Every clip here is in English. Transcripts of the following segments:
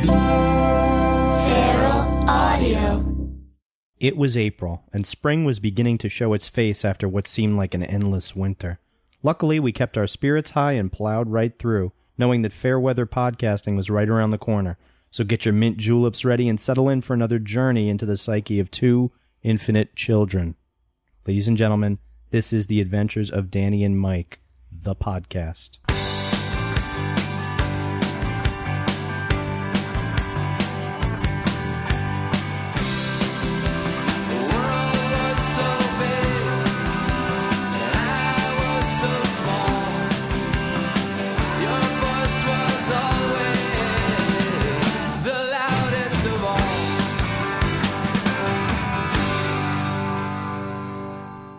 Feral Audio. It was April, and spring was beginning to show its face after what seemed like an endless winter. Luckily, we kept our spirits high and plowed right through, knowing that fair weather podcasting was right around the corner. So get your mint juleps ready and settle in for another journey into the psyche of two infinite children. Ladies and gentlemen, this is The Adventures of Danny and Mike, the podcast.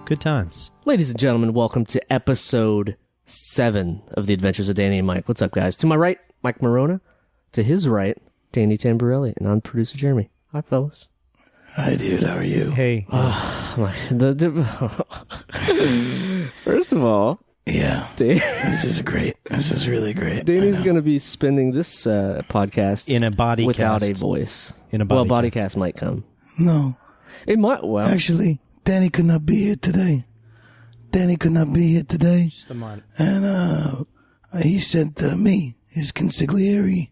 Good times. Ladies and gentlemen, welcome to episode 7 of The Adventures of Danny and Mike. What's up, guys? To my right, Mike Morona. To his right, Danny Tamborelli. And I'm producer Jeremy. Hi, fellas. Hi, dude. How are you? Hey. First of all... Yeah. This is really great. Danny's going to be spending this podcast in a body without cast. A voice. In a body body cast might come. No. It might, well... Actually... Danny could not be here today. Just a moment. And he sent me his consigliere,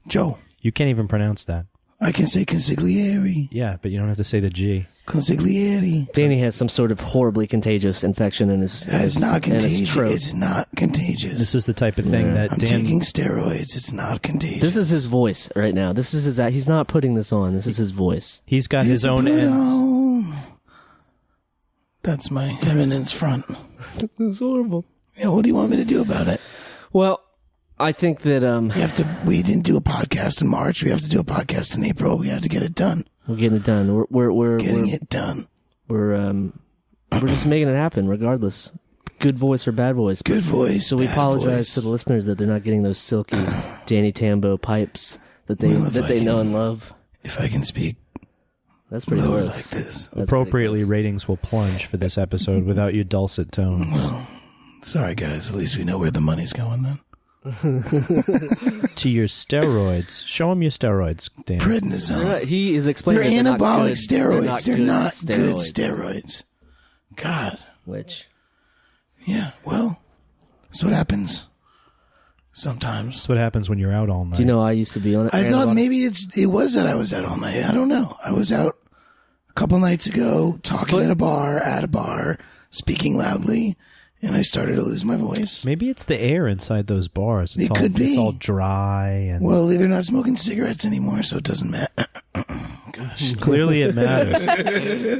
Joe. You can't even pronounce that. I can say consigliere. Yeah, but you don't have to say the G. Consigliere. Danny has some sort of horribly contagious infection in his It's not contagious. throat. It's not contagious. This is the type of thing that I'm Dan... taking steroids. It's not contagious. This is his voice right now. This is his... He's not putting this on. This is his voice. He's got his own put end. on. That's my eminence front. It's horrible. Yeah, what do you want me to do about it? Well, I think that We didn't do a podcast in March. We have to do a podcast in April. We have to get it done. we're getting it done. We're Getting it done. We're just making it happen, regardless. Good voice or bad voice. Good voice. So we bad apologize voice. to the listeners that they're not getting those silky Danny Tambo pipes that they Well, if I know can- and love. If I can speak That's pretty lower close. like this. That's Appropriately, pretty close. ratings will plunge for this episode without your dulcet tones. Well, sorry guys. At least we know where the money's going then. To your steroids. Show them your steroids, Dan. Prednisone. Right, he is explaining They're that anabolic steroids. They're not good steroids. God. Which? Yeah. Well, that's what happens sometimes. That's what happens when you're out all night. Do you know I used to be on it? I thought maybe it was that I was out all night. I don't know. I was out a couple nights ago talking at a bar, speaking loudly, and I started to lose my voice. Maybe it's the air inside those bars. It could be. It's all dry and Well, they're not smoking cigarettes anymore, so it doesn't matter. Gosh. clearly it matters.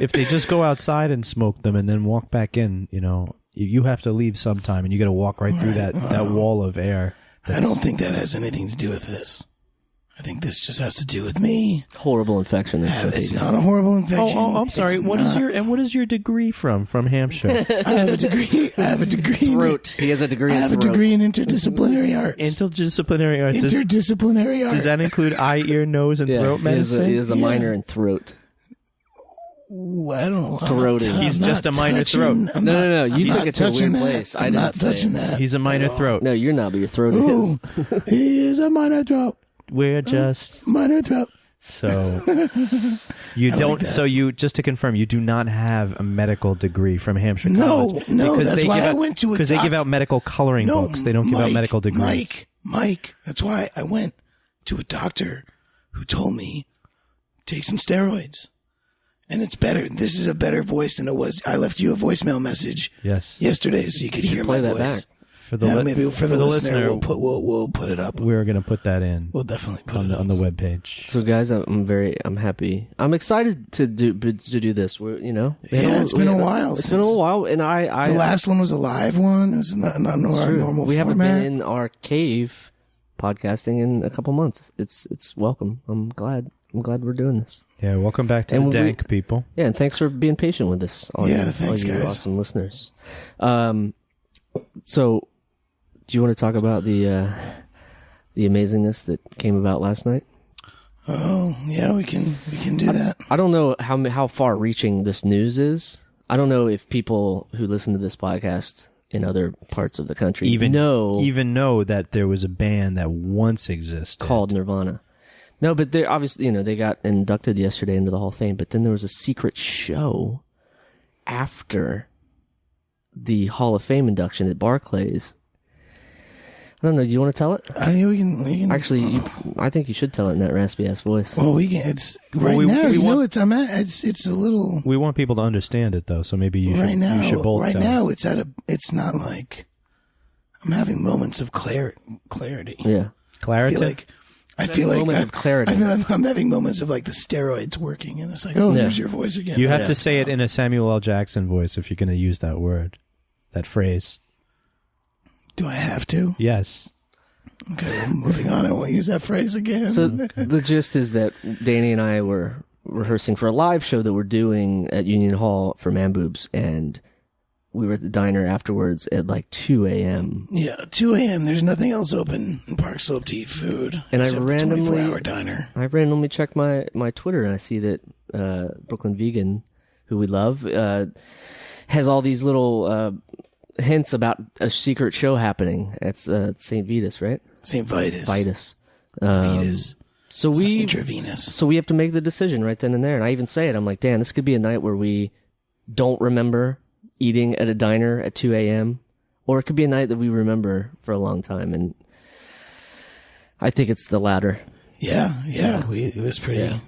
If they just go outside and smoke them and then walk back in, you have to leave sometime and you got to walk right through that wall of air. I don't think that has anything to do with this. I think this just has to do with me. Horrible infection. It's not a horrible infection. Oh, I'm sorry. It's What not. is your degree from Hampshire? I have a degree. Throat. He has a degree I in have a throat. degree in interdisciplinary arts. Interdisciplinary arts. Interdisciplinary arts. Does that include eye, ear, nose, and throat medicine? He has a minor in throat. Ooh, I don't know. Throating. He's just a minor throat. No. You took it to a weird place. I'm not touching that. He's a minor throat. No, you're not, but your throat Ooh, is. he is a minor throat. We're just Minor throat. so you don't. that. So you just to confirm, you do not have a medical degree from Hampshire College. No, Because that's they why give I out- went to a because they give out medical coloring books. They don't give out medical degrees. Mike, that's why I went to a doctor who told me take some steroids. And it's better. This is a better voice than it was. I left you a voicemail message yesterday so you could hear my play that voice. back. For the Maybe for the listener, we'll put it up. we're going to put that in. We'll definitely put on it the, on the webpage. So, guys, I'm happy. I'm excited to do this. It's been a while. It's been a while, and I the last one was a live one. It was not our normal. We haven't format. been in our cave podcasting in a couple months. It's welcome. I'm glad we're doing this. Yeah, welcome back to And the dank people. Yeah, and thanks for being patient with us. Thanks, all you guys. awesome listeners. So, do you want to talk about the amazingness that came about last night? Oh, yeah, we can do that. I don't know how far reaching this news is. I don't know if people who listen to this podcast in other parts of the country Even know that there was a band that once existed called Nirvana. No, but they're obviously, they got inducted yesterday into the Hall of Fame, but then there was a secret show after the Hall of Fame induction at Barclays. I don't know. Do you want to tell it? I mean, we can. Actually, I think you should tell it in that raspy ass voice. Well, we can. It's right now. It's a little. We want people to understand it though, so maybe you should. You should both. Right now, it's not like I'm having moments of clarity. Yeah, clarity. I feel like moments of clarity. I'm having moments of like the steroids working, and it's like, oh, there's your voice again. You have to say it in a Samuel L. Jackson voice if you're going to use that word, that phrase. Do I have to? Yes. Okay, well, moving on. I won't use that phrase again. So the gist is that Danny and I were rehearsing for a live show that we're doing at Union Hall for Man Boobs, and we were at the diner afterwards at like 2 a.m. Yeah, 2 a.m. There's nothing else open in Park Slope to eat food. And except the 24-hour diner. I randomly checked my Twitter, and I see that Brooklyn Vegan, who we love, has all these little hints about a secret show happening. It's St. Vitus, right? St. Vitus. Vitus. Vitus. So it's we intravenous. So we have to make the decision right then and there. And I even say it. I'm like, Dan, this could be a night where we don't remember eating at a diner at 2 a.m. Or it could be a night that we remember for a long time. And I think it's the latter. Yeah. It was pretty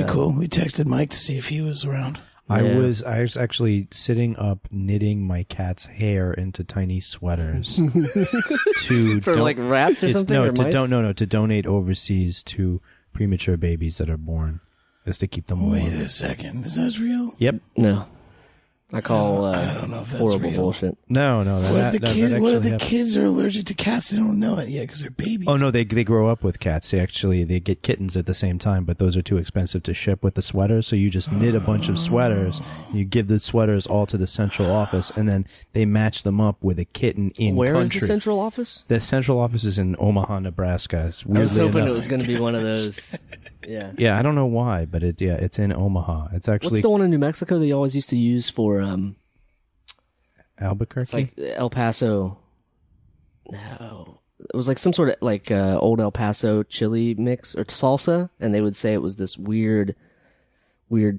cool. We texted Mike to see if he was around. I was actually sitting up knitting my cat's hair into tiny sweaters to for like rats or something. To donate overseas to premature babies that are born, just to keep them warm. Wait a second, is that real? Yep. No. I call I don't know if that's horrible real. bullshit. No. What if the kids are allergic to cats? They don't know it yet because they're babies. Oh no, they grow up with cats. They get kittens at the same time, but those are too expensive to ship with the sweaters. So you just knit a bunch of sweaters. You give the sweaters all to the central office, and then they match them up with a kitten in Where country. is the central office? The central office is in Omaha, Nebraska. I was hoping it was going to be one of those. Yeah. Yeah, I don't know why, but it's in Omaha. It's actually What's the one in New Mexico they always used to use for Albuquerque? It's like El Paso. No. It was like some sort of like old El Paso chili mix or salsa, and they would say it was this weird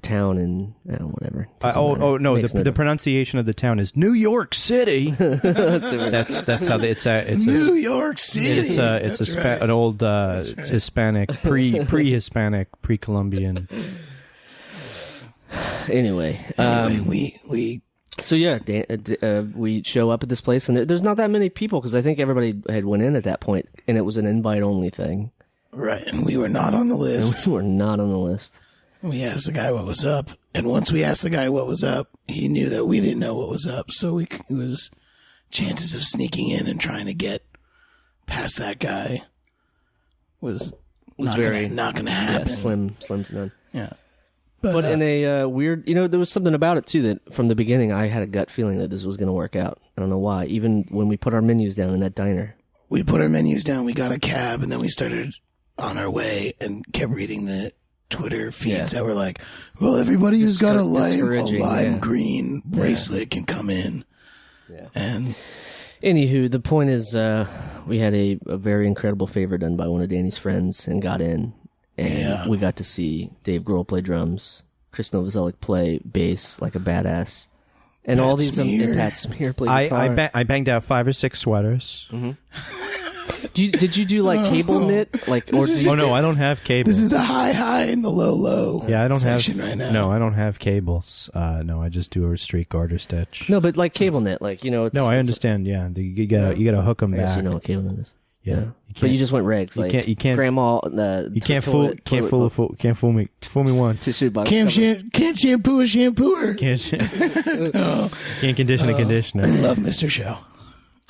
town in whatever. No, the pronunciation of the town is New York City. that's how it's New York City. It's an old Hispanic pre-Hispanic pre-Columbian. Anyway, we. So yeah, we show up at this place, and there's not that many people because I think everybody had went in at that point, and it was an invite-only thing. Right, and we were not on the list. We asked the guy what was up, and once we asked the guy what was up, he knew that we didn't know what was up, so it was chances of sneaking in and trying to get past that guy was not going to happen. Yeah, slim to none. Yeah. But in a weird, there was something about it, too, that from the beginning, I had a gut feeling that this was going to work out. I don't know why. Even when we put our menus down in that diner. We put our menus down, we got a cab, and then we started on our way and kept reading the Twitter feeds that were like, well, everybody who's got a lime green bracelet can come in. Yeah. And anywho, the point is, we had a very incredible favor done by one of Danny's friends and got in. And we got to see Dave Grohl play drums, Chris Novoselic play bass like a badass, and Pat all these Smear. Pat Smear play guitar. I banged out 5 or 6 sweaters. Mm-hmm. Did you do like cable knit? No, I don't have cables. This is the high and the low. Yeah, I don't have. Right now. No, I don't have cables. No, I just do a straight garter stitch. No, but like cable knit, like it's. No, I understand. Yeah, you gotta hook them I back. guess you know what cable knit is. Yeah, but you just went regs. Like you can't. Grandma. You can't fool me. Fool me once. Can't shampoo a shampooer. Can't condition a conditioner. I love Mr. Show.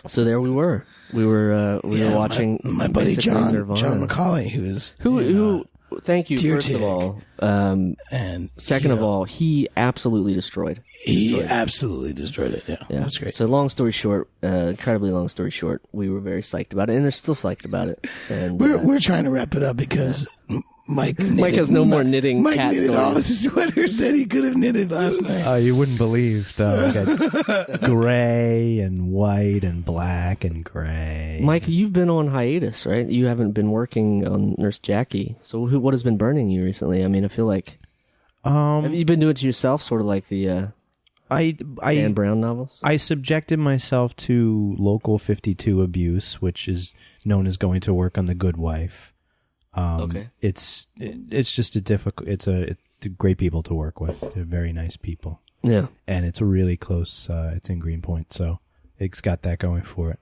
So there we were. We were watching my buddy John McCauley, who. Thank you, Tier first of all. And second of all, he absolutely destroyed. Absolutely destroyed it. Yeah, that's great. So long story short, incredibly long story short, we were very psyched about it, and they're still psyched about it. And we're trying to wrap it up because Mike has no more knitting Mike cat knitted all the stories. sweaters that he could have knitted last night. You wouldn't believe, though. I got gray and white and black and gray. Mike, you've been on hiatus, right? You haven't been working on Nurse Jackie. So what has been burning you recently? I mean, I feel like... have you been doing it to yourself, sort of like the Dan Brown novels? I subjected myself to Local 52 abuse, which is known as going to work on The Good Wife. Okay. It's just a difficult. It's great people to work with. They're very nice people. Yeah. And it's really close. It's in Greenpoint, so it's got that going for it.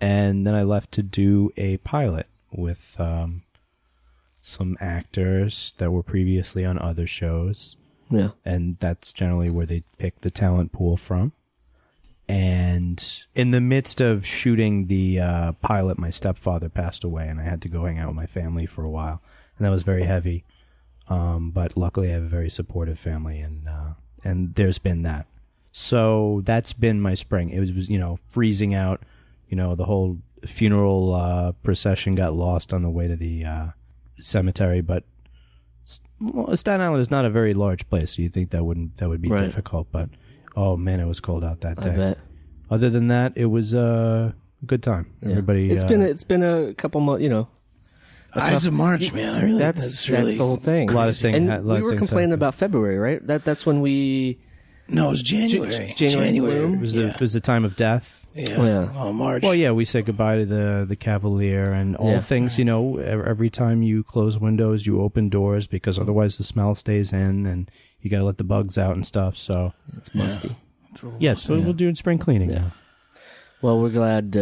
And then I left to do a pilot with some actors that were previously on other shows. Yeah. And that's generally where they pick the talent pool from. And in the midst of shooting the pilot, my stepfather passed away, and I had to go hang out with my family for a while. And that was very heavy. But luckily, I have a very supportive family, and there's been that. So that's been my spring. It was freezing out. The whole funeral procession got lost on the way to the cemetery. But Staten Island is not a very large place, so you'd think that would be difficult. But oh man, it was cold out that day. I bet. Other than that, it was a good time. Yeah. Everybody. It's been a couple months. Ides of March, man. I really That's really the whole thing. A lot of things. And we were complaining about February, right? That's when we. No, it was January. January. It was the time of death. Yeah. Oh, yeah. Oh, March. Well, yeah, we said goodbye to the Cavalier and all things. Every time you close windows, you open doors because otherwise the smell stays in, and you got to let the bugs out and stuff. So It's musty. so we'll do spring cleaning now. Well, we're glad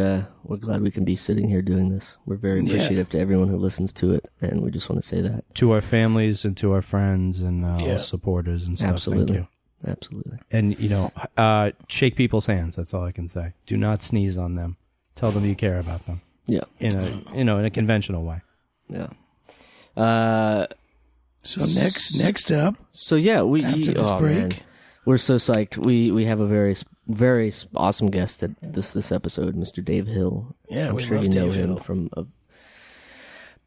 we can be sitting here doing this. We're very appreciative to everyone who listens to it, and we just want to say that. To our families and to our friends and all supporters and stuff. Absolutely. Thank you. Absolutely. And, shake people's hands. That's all I can say. Do not sneeze on them. Tell them you care about them. Yeah. In a conventional way. Yeah. So next up. So yeah, after this break, man. We're so psyched. We have a very, very awesome guest at this episode, Mr. Dave Hill. Yeah, I'm we sure love you know Dave him Hill. from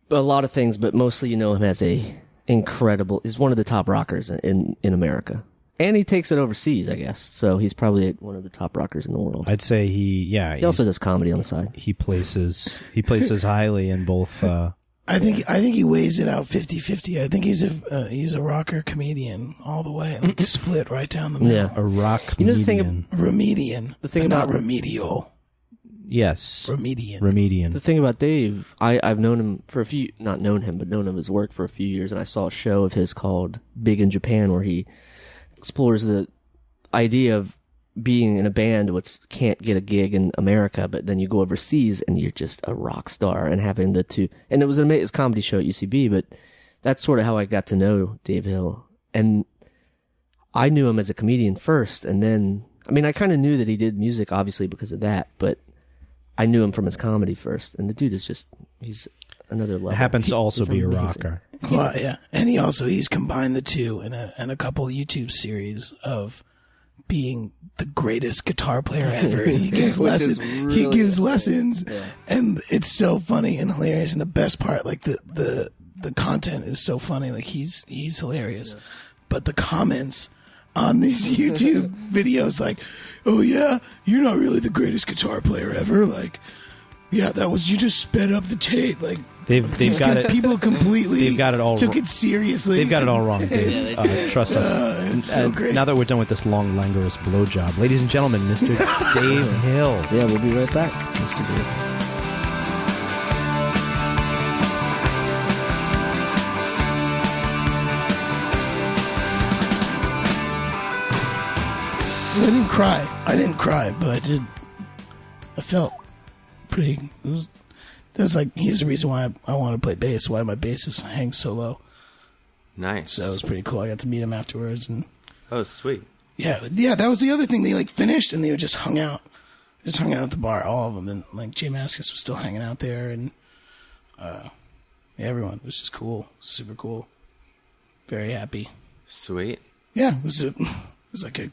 a lot of things, but mostly you know him as a incredible. He's one of the top rockers in America, and he takes it overseas, I guess. So he's probably one of the top rockers in the world. I'd say he also does comedy on the side. He places highly in both. I think he weighs it out 50-50. I think he's a rocker comedian all the way, like split right down the middle. Yeah. A rock You know the comedian. thing Remedian. The thing but about- not remedial. Yes. Remedian. Remedian. The thing about Dave, I've known him but known of his work for a few years, and I saw a show of his called Big in Japan, where he explores the idea of being in a band which can't get a gig in America, but then you go overseas and you're just a rock star, and having the two. And it was an amazing comedy show at UCB, but that's sort of how I got to know Dave Hill. And I knew him as a comedian first, and then, I mean, I kind of knew that he did music, obviously, because of that, but I knew him from his comedy first, and the dude is he's another level. It happens to also He's be amazing. a rocker. Well, yeah, and he's combined the two in a couple YouTube series of being the greatest guitar player ever. He gives lessons. He gives lessons, and it's so funny and hilarious. And the best part, like the content is so funny. Like he's hilarious, but the comments on these YouTube videos, like, oh yeah, you're not really the greatest guitar player ever. Like, yeah, you just sped up the tape. Like, They've got it. People completely They've got it all took wrong. it seriously. They've got it all wrong, Dave. Trust us. It's so great. Now that we're done with this long, languorous blowjob, ladies and gentlemen, Mr. Dave Hill. Yeah, we'll be right back, Mr. Dave. I didn't cry, but I did. I felt pretty. There's like, here's the reason why I want to play bass. Why my bass hangs so low. Nice. So it was pretty cool. I got to meet him afterwards, and Oh, sweet. yeah. That was the other thing. They like finished, and they were just hung out at the bar, all of them, and like Jay Mascis was still hanging out there, and everyone. It was just cool, super cool. Very happy. Sweet. Yeah, it was like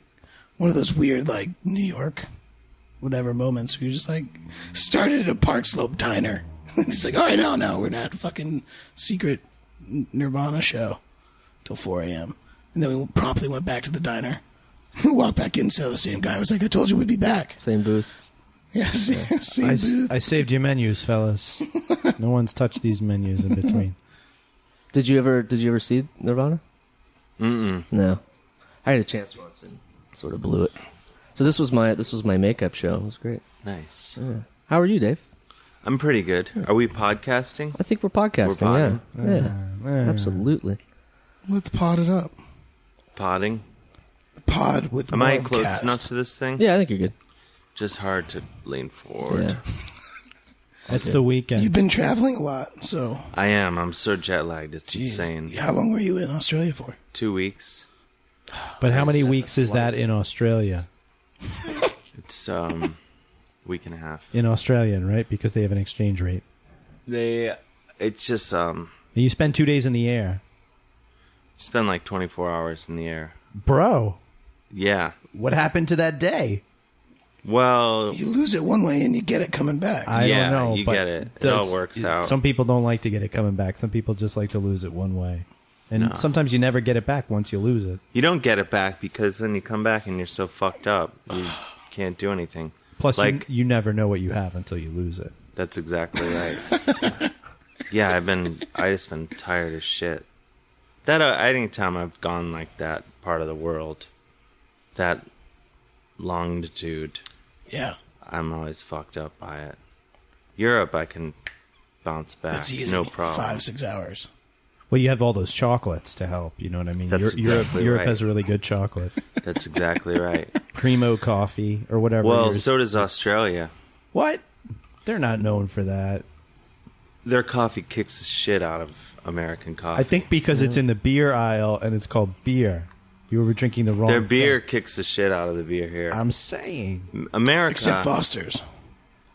one of those weird, like, New York whatever moments where you're just like, started at a Park Slope diner. It's like, all right, no, we're not fucking secret Nirvana show till 4 a.m. And then we promptly went back to the diner. Walked back in, saw the same guy. I was like, I told you we'd be back. Same booth. Yeah, same booth. I saved your menus, fellas. No one's touched these menus in between. Did you ever see Nirvana? Mm-mm. No. I had a chance once and sort of blew it. So this was my makeup show. It was great. Nice. Yeah. How are you, Dave? I'm pretty good. Are we podcasting? I think we're podcasting. Yeah. Absolutely. Let's pod it up. Podding? Pod with Am I more close cast. enough to this thing? Yeah, I think you're good. Just hard to lean forward. Yeah. It's the weekend. You've been traveling a lot, so. I am. I'm so jet lagged. It's insane. How long were you in Australia for? 2 weeks. But how many weeks is that in Australia? It's week and a half. In Australian, right? Because they have an exchange rate. It's just You spend 2 days in the air. spend like 24 hours in the air. Bro, Yeah. what happened to that day? Well, You lose it one way and you get it coming back. I yeah, don't know. you but get it. It all works out. Some people don't like to get it coming back. Some people just like to lose it one way. And sometimes you never get it back once you lose it. You don't get it back because then you come back and you're so fucked up. You can't do anything. Plus, like, you never know what you have until you lose it. That's exactly right. Yeah, I just been tired as shit. That anytime I've gone like that part of the world, that longitude, Yeah. I'm always fucked up by it. Europe, I can bounce back. That's easy. No problem. 5-6 hours. Well, you have all those chocolates to help. You know what I mean? That's exactly Europe right. has really good chocolate. That's exactly right. Primo coffee or whatever. Well, so does Australia. What? They're not known for that. Their coffee kicks the shit out of American coffee. I think because it's in the beer aisle and it's called beer. You were drinking the wrong their beer thing. kicks the shit out of the beer here. I'm saying. America, Except Foster's.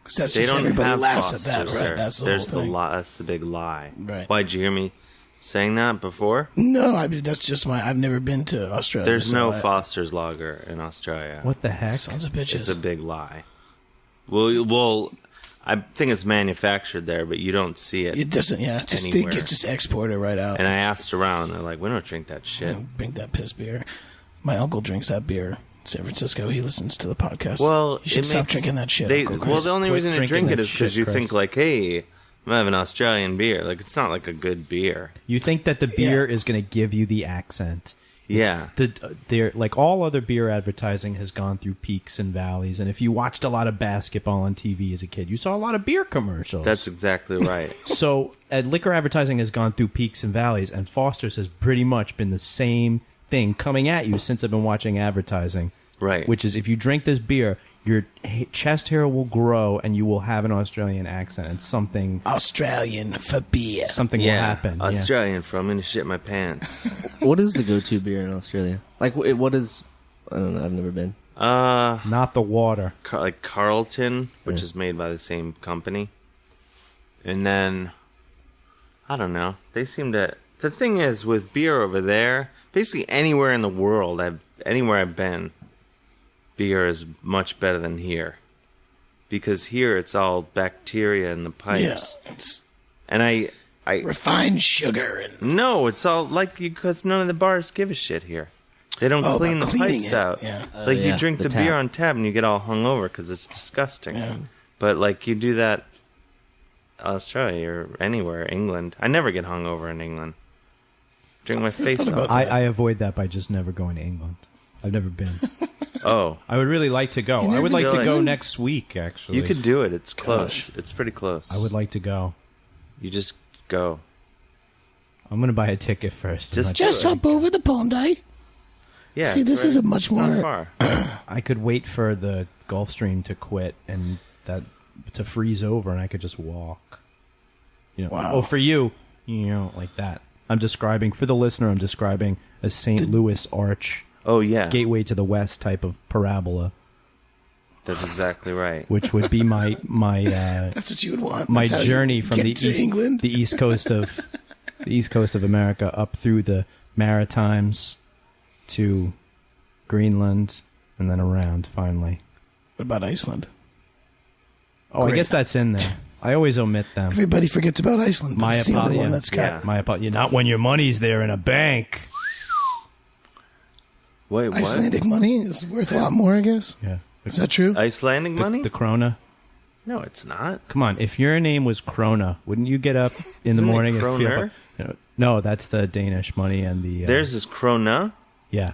Because that's they just don't everybody have laughs Foster's at that, right? there. That's the There's whole thing. That's the big lie. Right. Why'd you hear me saying that before? No, that's just I've never been to Australia. There's so no I- Foster's lager in Australia. What the heck? Sons of bitches. It's a big lie. Well, I think it's manufactured there, but you don't see it. It doesn't, yeah. Just anywhere. think it's just exported right out. And I asked around, they're like, "We don't drink that shit." Drink that piss beer. My uncle drinks that beer in San Francisco. He listens to the podcast. Well, you should it stop makes- drinking that shit. They, Uncle well, Chris. the only Quit reason to drinking drink it that is because shit, you Chris. think like, "Hey, I'm having Australian beer." Like, it's not like a good beer. You think that the beer is going to give you the accent. Yeah. They're like all other beer advertising has gone through peaks and valleys. And if you watched a lot of basketball on TV as a kid, you saw a lot of beer commercials. That's exactly right. So liquor advertising has gone through peaks and valleys, and Foster's has pretty much been the same thing coming at you since I've been watching advertising. Right. Which is if you drink this beer, your chest hair will grow and you will have an Australian accent, and something Australian for beer. will happen. Australian for I'm gonna shit my pants. What is the go-to beer in Australia? Like, what is... I don't know. I've never been. Not the water. Like Carlton, which is made by the same company. And then, I don't know. They seem to... The thing is, with beer over there, basically anywhere in the world, anywhere I've been, beer is much better than here. Because here it's all bacteria in the pipes. Yeah, it's And I refined sugar and no, it's all like because none of the bars give a shit here. They don't clean the about cleaning pipes it, out. yeah. Like yeah, you drink the the tap. beer on tap and you get all hungover because it's disgusting. Yeah. But like you do that Australia or anywhere, England. I never get hungover in England. Drink my face off. I avoid that by just never going to England. I've never been. Oh, I would really like to go. I would like been to to go England? next week, actually. you could do it. It's close. It's pretty close. I would like to go. You just go. I'm going to buy a ticket first. just hop over the pond, eh? Yeah. See, it's this right- is a much it's not more- far. I could wait for the Gulf Stream to quit and that to freeze over, and I could just walk. You know, Wow. oh, for you, like that. I'm describing for the listener. I'm describing a St. Louis Arch Oh yeah, gateway to the west type of parabola, that's exactly right. which would be my That's what you would want. my That's how you journey from get the to east, England. the east coast of America up through the Maritimes to Greenland and then around finally. What about Iceland? Oh, I Great. guess that's in there. I always omit them. Everybody forgets about Iceland, but it's the only one that's got Not when your money's there in a bank. Wait, what? Icelandic money is worth a lot more, I guess. Yeah. Is that true? Icelandic money? The krona. No, it's not. Come on, if your name was krona, wouldn't you get up in the Isn't it morning and feel... kroner? No, that's the Danish money and the... Theirs is krona. Yeah.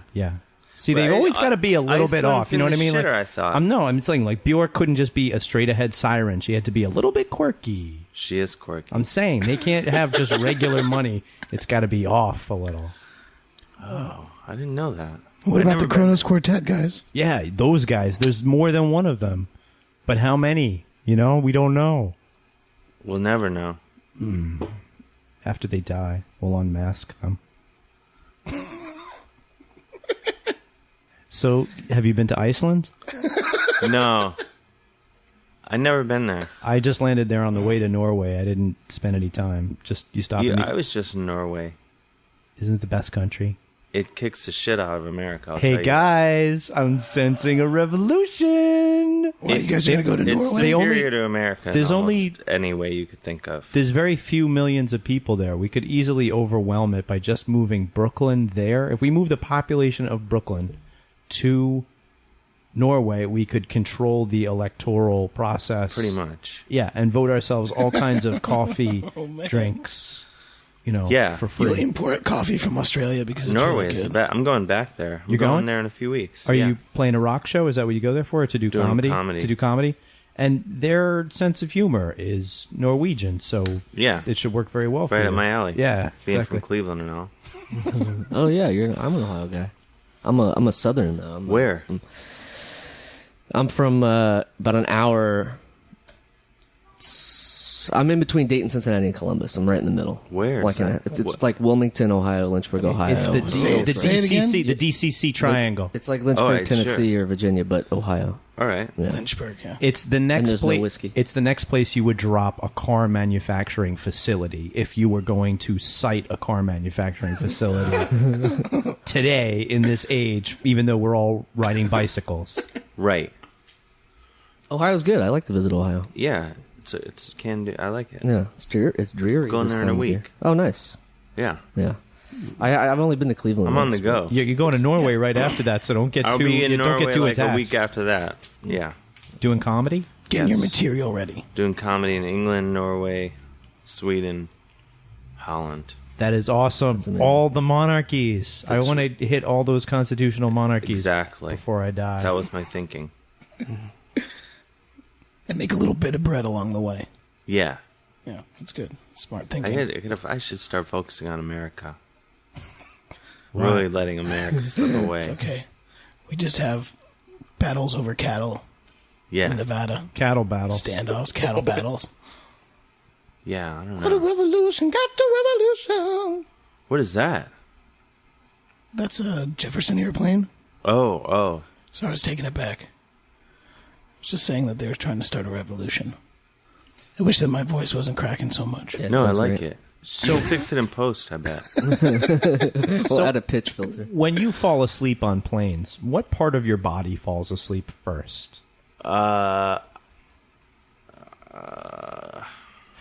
See, But they've always got to be a little bit Iceland's off. You know in what I the mean? shitter, I thought. I'm saying like Bjork couldn't just be a straight ahead siren. She had to be a little bit quirky. She is quirky. I'm saying they can't have just regular money. It's got to be off a little. Oh, I didn't know that. What about the Kronos Quartet, guys? Yeah, those guys. There's more than one of them. But how many? You know, we don't know. We'll never know. After they die, we'll unmask them. So, have you been to Iceland? No. I've never been there. I just landed there on the way to Norway. I didn't spend any time. Just you stopped. I was just in Norway. Isn't it the best country? It kicks the shit out of America. I'll tell Hey you. guys, I'm sensing a revolution. Well, you guys are going to go to It's Norway? superior to America. There's in only- almost any way you could think of. There's very few millions of people there. We could easily overwhelm it by just moving Brooklyn there. If we move the population of Brooklyn to Norway, we could control the electoral process. Pretty much. Yeah, and vote ourselves all kinds of coffee, drinks, Yeah. for You'll free. import coffee from Australia because it's Norway really is the good. best. I'm going back there. I'm You're going? going there in a few weeks. Are Yeah. you playing a rock show? Is that what you go there for? Or to do Doing comedy? comedy. To do comedy? And their sense of humor is Norwegian, so Yeah. it should work very well for Right you. up my alley. Yeah, Being exactly. from Cleveland and all. Oh yeah, I'm an Ohio guy. I'm a Southern though. Where? I'm from about an hour. I'm in between Dayton, Cincinnati, and Columbus. I'm right in the middle. Where is Like that? it's like Wilmington, Ohio, Lynchburg, Ohio. It's the, Say it- the say it again. DCC, the DCC triangle. It's like Lynchburg, Alright, Tennessee, or Virginia, but Ohio. All right. Yeah. Lynchburg, yeah. It's the next there's no place. whiskey. It's the next place you would drop a car manufacturing facility if you were going to site a car manufacturing facility today in this age. Even though we're all riding bicycles, Right. Ohio's good. I like to visit Ohio. Yeah. It's can do. I like it. Yeah, it's dreary. Going this there in a time of year. week. Oh, nice. Yeah. Yeah, I've only been to Cleveland. I'm on once, the go. you're going to Norway right after that. So don't get I'll too. be in don't Norway get too like attached. a week after that. Yeah. Doing comedy. Getting your Yes. material ready. Doing comedy in England, Norway, Sweden, Holland. That is awesome. amazing. All the monarchies. I want to hit all those constitutional monarchies Exactly. before I die. That was my thinking. And make a little bit of bread along the way. Yeah. Yeah, that's good. Smart thinking. I should start focusing on America. Really letting America slip away. It's okay. We just have battles over cattle in Yeah. Nevada. Cattle battles. Standoffs, cattle battles. Yeah, I don't Got a know. revolution, got the revolution. What is that? That's a Jefferson airplane. Oh. So I was taking it back. I was just saying that they were trying to start a revolution. I wish that my voice wasn't cracking so much. Yeah, it No, I sounds like great. it. So fix it in post, I bet. We'll add a pitch filter. When you fall asleep on planes, what part of your body falls asleep first?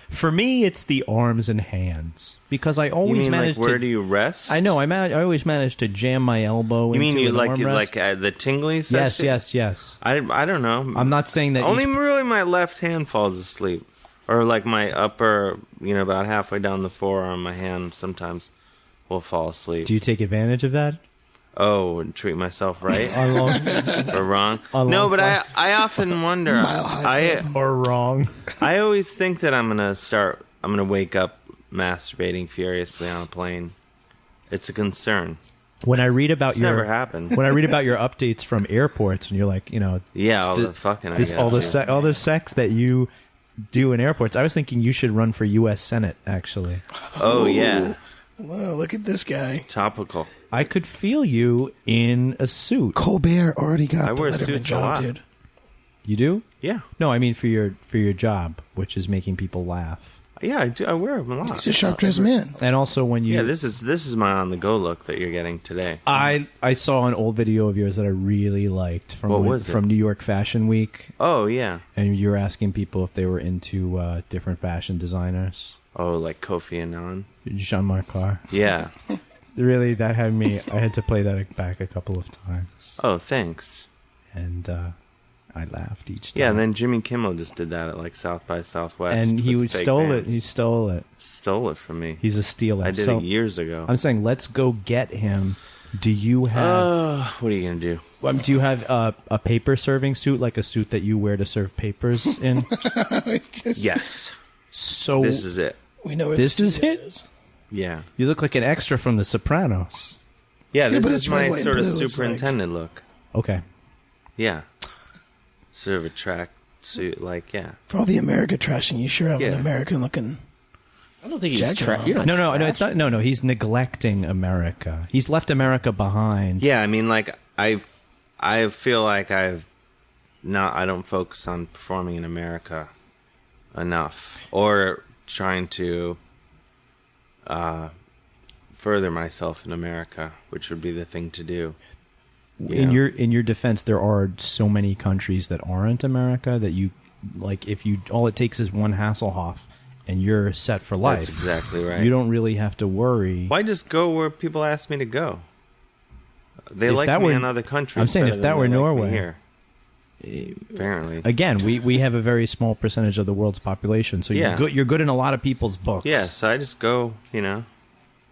For me, it's the arms and hands because I You always mean manage like where to. do you rest? I know. I always manage to jam my elbow. You mean into you an like armrest. the tinglies? Yes. I don't know. I'm not saying that. Only each- really my left hand falls asleep, or like my upper, about halfway down the forearm, my hand sometimes will fall asleep. do you take advantage of that? Oh, and treat myself right On long or wrong? On No, long but flights. I often wonder. or wrong? I always think that I'm gonna wake up masturbating furiously on a plane. It's a concern. When I read about It's your never happened. when I read about your updates from airports, and you're like, Yeah, all the- the fucking I this, get all the to. all the sex that you do in airports. I was thinking you should run for U.S. Senate. Actually, Oh yeah, Whoa, look at this guy. topical. I could feel you in a suit. Colbert already got I the wear Letterman suits a job, lot. dude. You do? Yeah. No, I mean for your job, which is making people laugh. Yeah, I wear them a lot. He's a sharp dressed man. And also when you... Yeah, this is my on-the-go look that you're getting today. I saw an old video of yours that I really liked from What was it? from New York Fashion Week, Oh, yeah. and you were asking people if they were into different fashion designers. Oh, like Kofi Annan? Jean-Marc Carr. Yeah. Really, that had me... I had to play that back a couple of times. Oh, thanks. And I laughed each time. Yeah, and then Jimmy Kimmel just did that at like South by Southwest. And he with fake stole it. bands. He stole it. Stole it from me. He's a stealer. I did So, it years ago. I'm saying, let's go get him. Do you have... What are you going to do? do you have a paper serving suit, like a suit that you wear to serve papers in? Yes. So This is it. We know where This the is studio it? is. Yeah. you look like an extra from The Sopranos. Yeah, but this it's is red, my white, and sort of blue. It's superintendent look. Okay. Yeah. Sort of a track suit, like, yeah. For all the America trashing, you sure have an Yeah. American looking. I don't think he's Just you're not No, it's not. No, he's neglecting America. He's left America behind. Yeah, I mean, like, I feel like I don't focus on performing in America enough, or trying to further myself in America, which would be the thing to do. In your defense, there are so many countries that aren't America that you like. If you all it takes is one Hasselhoff, and you're set for life. That's exactly right. You don't really have to worry. Why just go where people ask me to go? They If like that me were- in other countries. I'm saying better if than that were they like me Norway- here. Apparently. Again, we have a very small percentage of the world's population, so Yeah. you're good in a lot of people's books. Yeah, so I just go,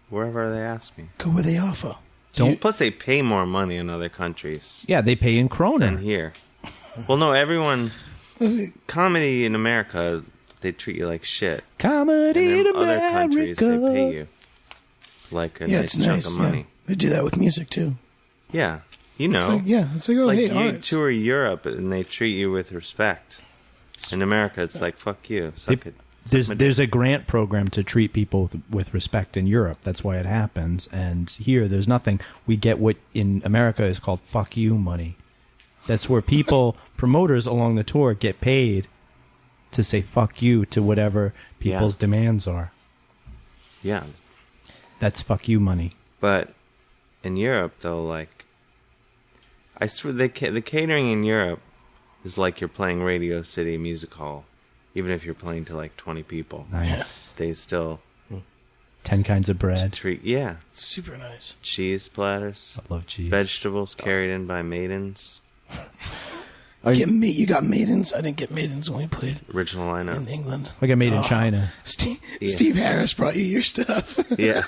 wherever they ask me. Go where they offer. Plus, they pay more money in other countries Yeah, they pay in than kroner. here. Well, no, everyone... Comedy in America, they treat you like shit. Comedy And in in other countries, they America. pay you like a Yeah, nice it's chunk nice. of Yeah. money. They do that with music too. Yeah. You know. It's like, oh, Like hey, you arts. tour Europe and they treat you with respect. In America, it's like, fuck you. Suck it. There's a grant program to treat people with respect in Europe. That's why it happens. And here, there's nothing. We get what in America is called "fuck you" money. That's where people, promoters along the tour, get paid to say "fuck you" to whatever people's demands are. Yeah. That's "fuck you" money. But in Europe, though, like, I swear the catering in Europe is like you're playing Radio City Music Hall, even if you're playing to like 20 people. Nice. They still 10 kinds of bread. treat Super nice. cheese platters, I love cheese. vegetables carried in by maidens. You got maidens. I didn't get maidens when we played Original in lineup. England. I got made in China. Steve Harris brought you your stuff. Yeah.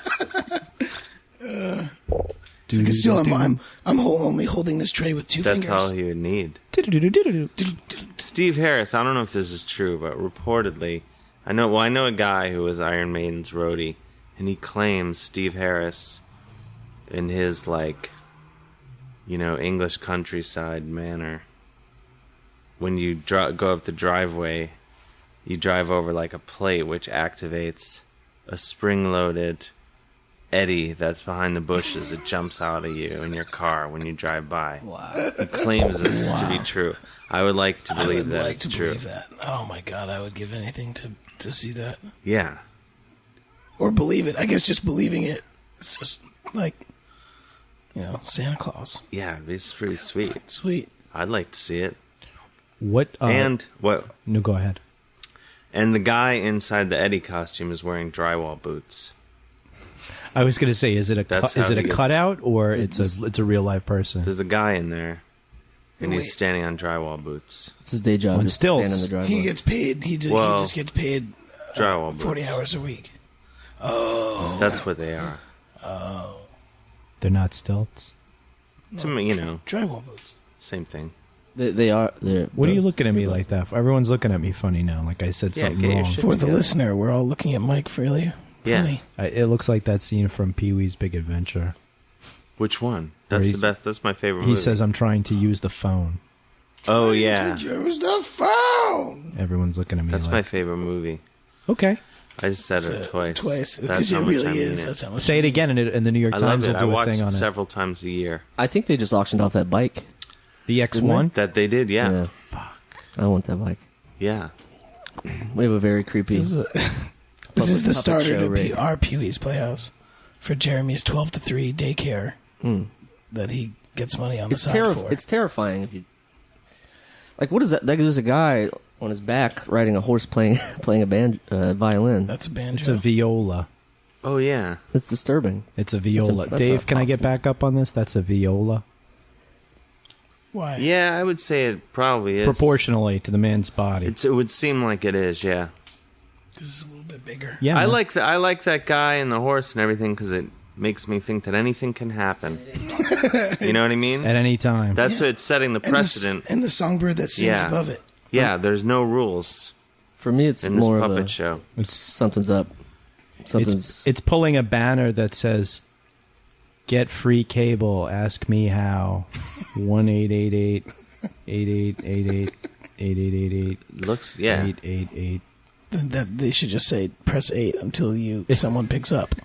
So you can still, I'm only holding this tray with two That's fingers. all he would need. Do-do-do-do-do-do. Steve Harris, I don't know if this is true, but reportedly, I know a guy who was Iron Maiden's roadie, and he claims Steve Harris, in his, like, English countryside manner, when you go up the driveway, you drive over like a plate which activates a spring-loaded eddy that's behind the bushes. It jumps out at you in your car when you drive by. Wow. He claims this to be true. I would like to believe that it's true. Believe that. Oh my god, I would give anything to see that Yeah. or believe it. I guess just believing it. It's just like Santa Claus. Yeah, it's pretty sweet. Sweet. I'd like to see it. What? And what? No, go ahead. And the guy inside the Eddie costume is wearing drywall boots. I was going to say, is it a That's how he gets- cutout or it's a real life person? There's a guy in there, and Wait. he's standing on drywall boots. It's his day job. On Just to stand stilts. in the driveway. He gets paid. He Well, just gets paid Drywall boots. 40 hours a week. That's what they are. They're not stilts. To me, Drywall boots. same thing. They are. They're What are you both. looking at me like that for? Everyone's looking at me funny now, like I said Yeah, something get your wrong. shit For the together. listener, we're all looking at Mike Freely. Yeah. Funny. It looks like that scene from Pee-wee's Big Adventure. Which one? Where That's he's- the best. That's my favorite He movie. says, "I'm trying to use the phone." "Oh yeah, Use the phone. Everyone's looking at me that's my like, favorite movie." okay. I just said it twice. Twice. That's Because how it much I really mean is. it. That's how much. Say it again, and the New York I love Times it. will I do a watch thing it on it. several times a year. I think they just auctioned off that bike. The X1? That they did, yeah. I want that bike. Yeah. We have a very creepy. This is This is the puppet starter show to rate. our Pee-wee's Playhouse for Jeremy's 12 to 3 daycare that he gets money on the side for. It's terrifying if you like. What is that? There's a guy on his back riding a horse playing a violin. That's a banjo. It's a viola. Oh yeah. It's disturbing. It's a viola. that's Dave, not can I get possible. back up on this? That's a viola. Why? Yeah, I would say it probably is. Proportionally to the man's body. It would seem like it is, yeah. Because it's a little bit bigger. Yeah, I man. like that guy and the horse and everything because it makes me think that anything can happen. You know what I mean? At any time. That's what it's setting the precedent. And the songbird that sings Yeah. above it. Yeah, there's no rules For me, it's in this more of puppet a show. something's up. Something's It's pulling a banner that says, "Get free cable. Ask me how." 1-888-8888-8888. Looks, yeah. 888. That they should just say press 8 until someone picks up.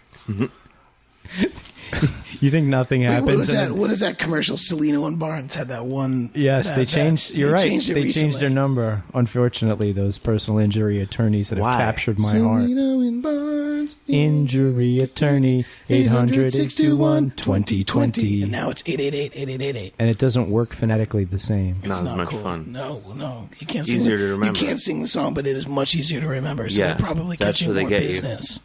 You think nothing Wait, happens? what was and that? then- What is that commercial? Celino and Barnes had that one. Yes, they changed. You're right. Changed it They changed recently. their number. Unfortunately, those personal injury attorneys that have Why? captured my heart. Celino and Barnes. Injury attorney 800-621-2020. And now it's 888-8888. And it doesn't work phonetically the same. It's Not as not much cool. fun. No. You can't Easier sing to remember. You can't sing the song, but it is much easier to remember. So Yeah, they're probably that's catching where they more get you. business.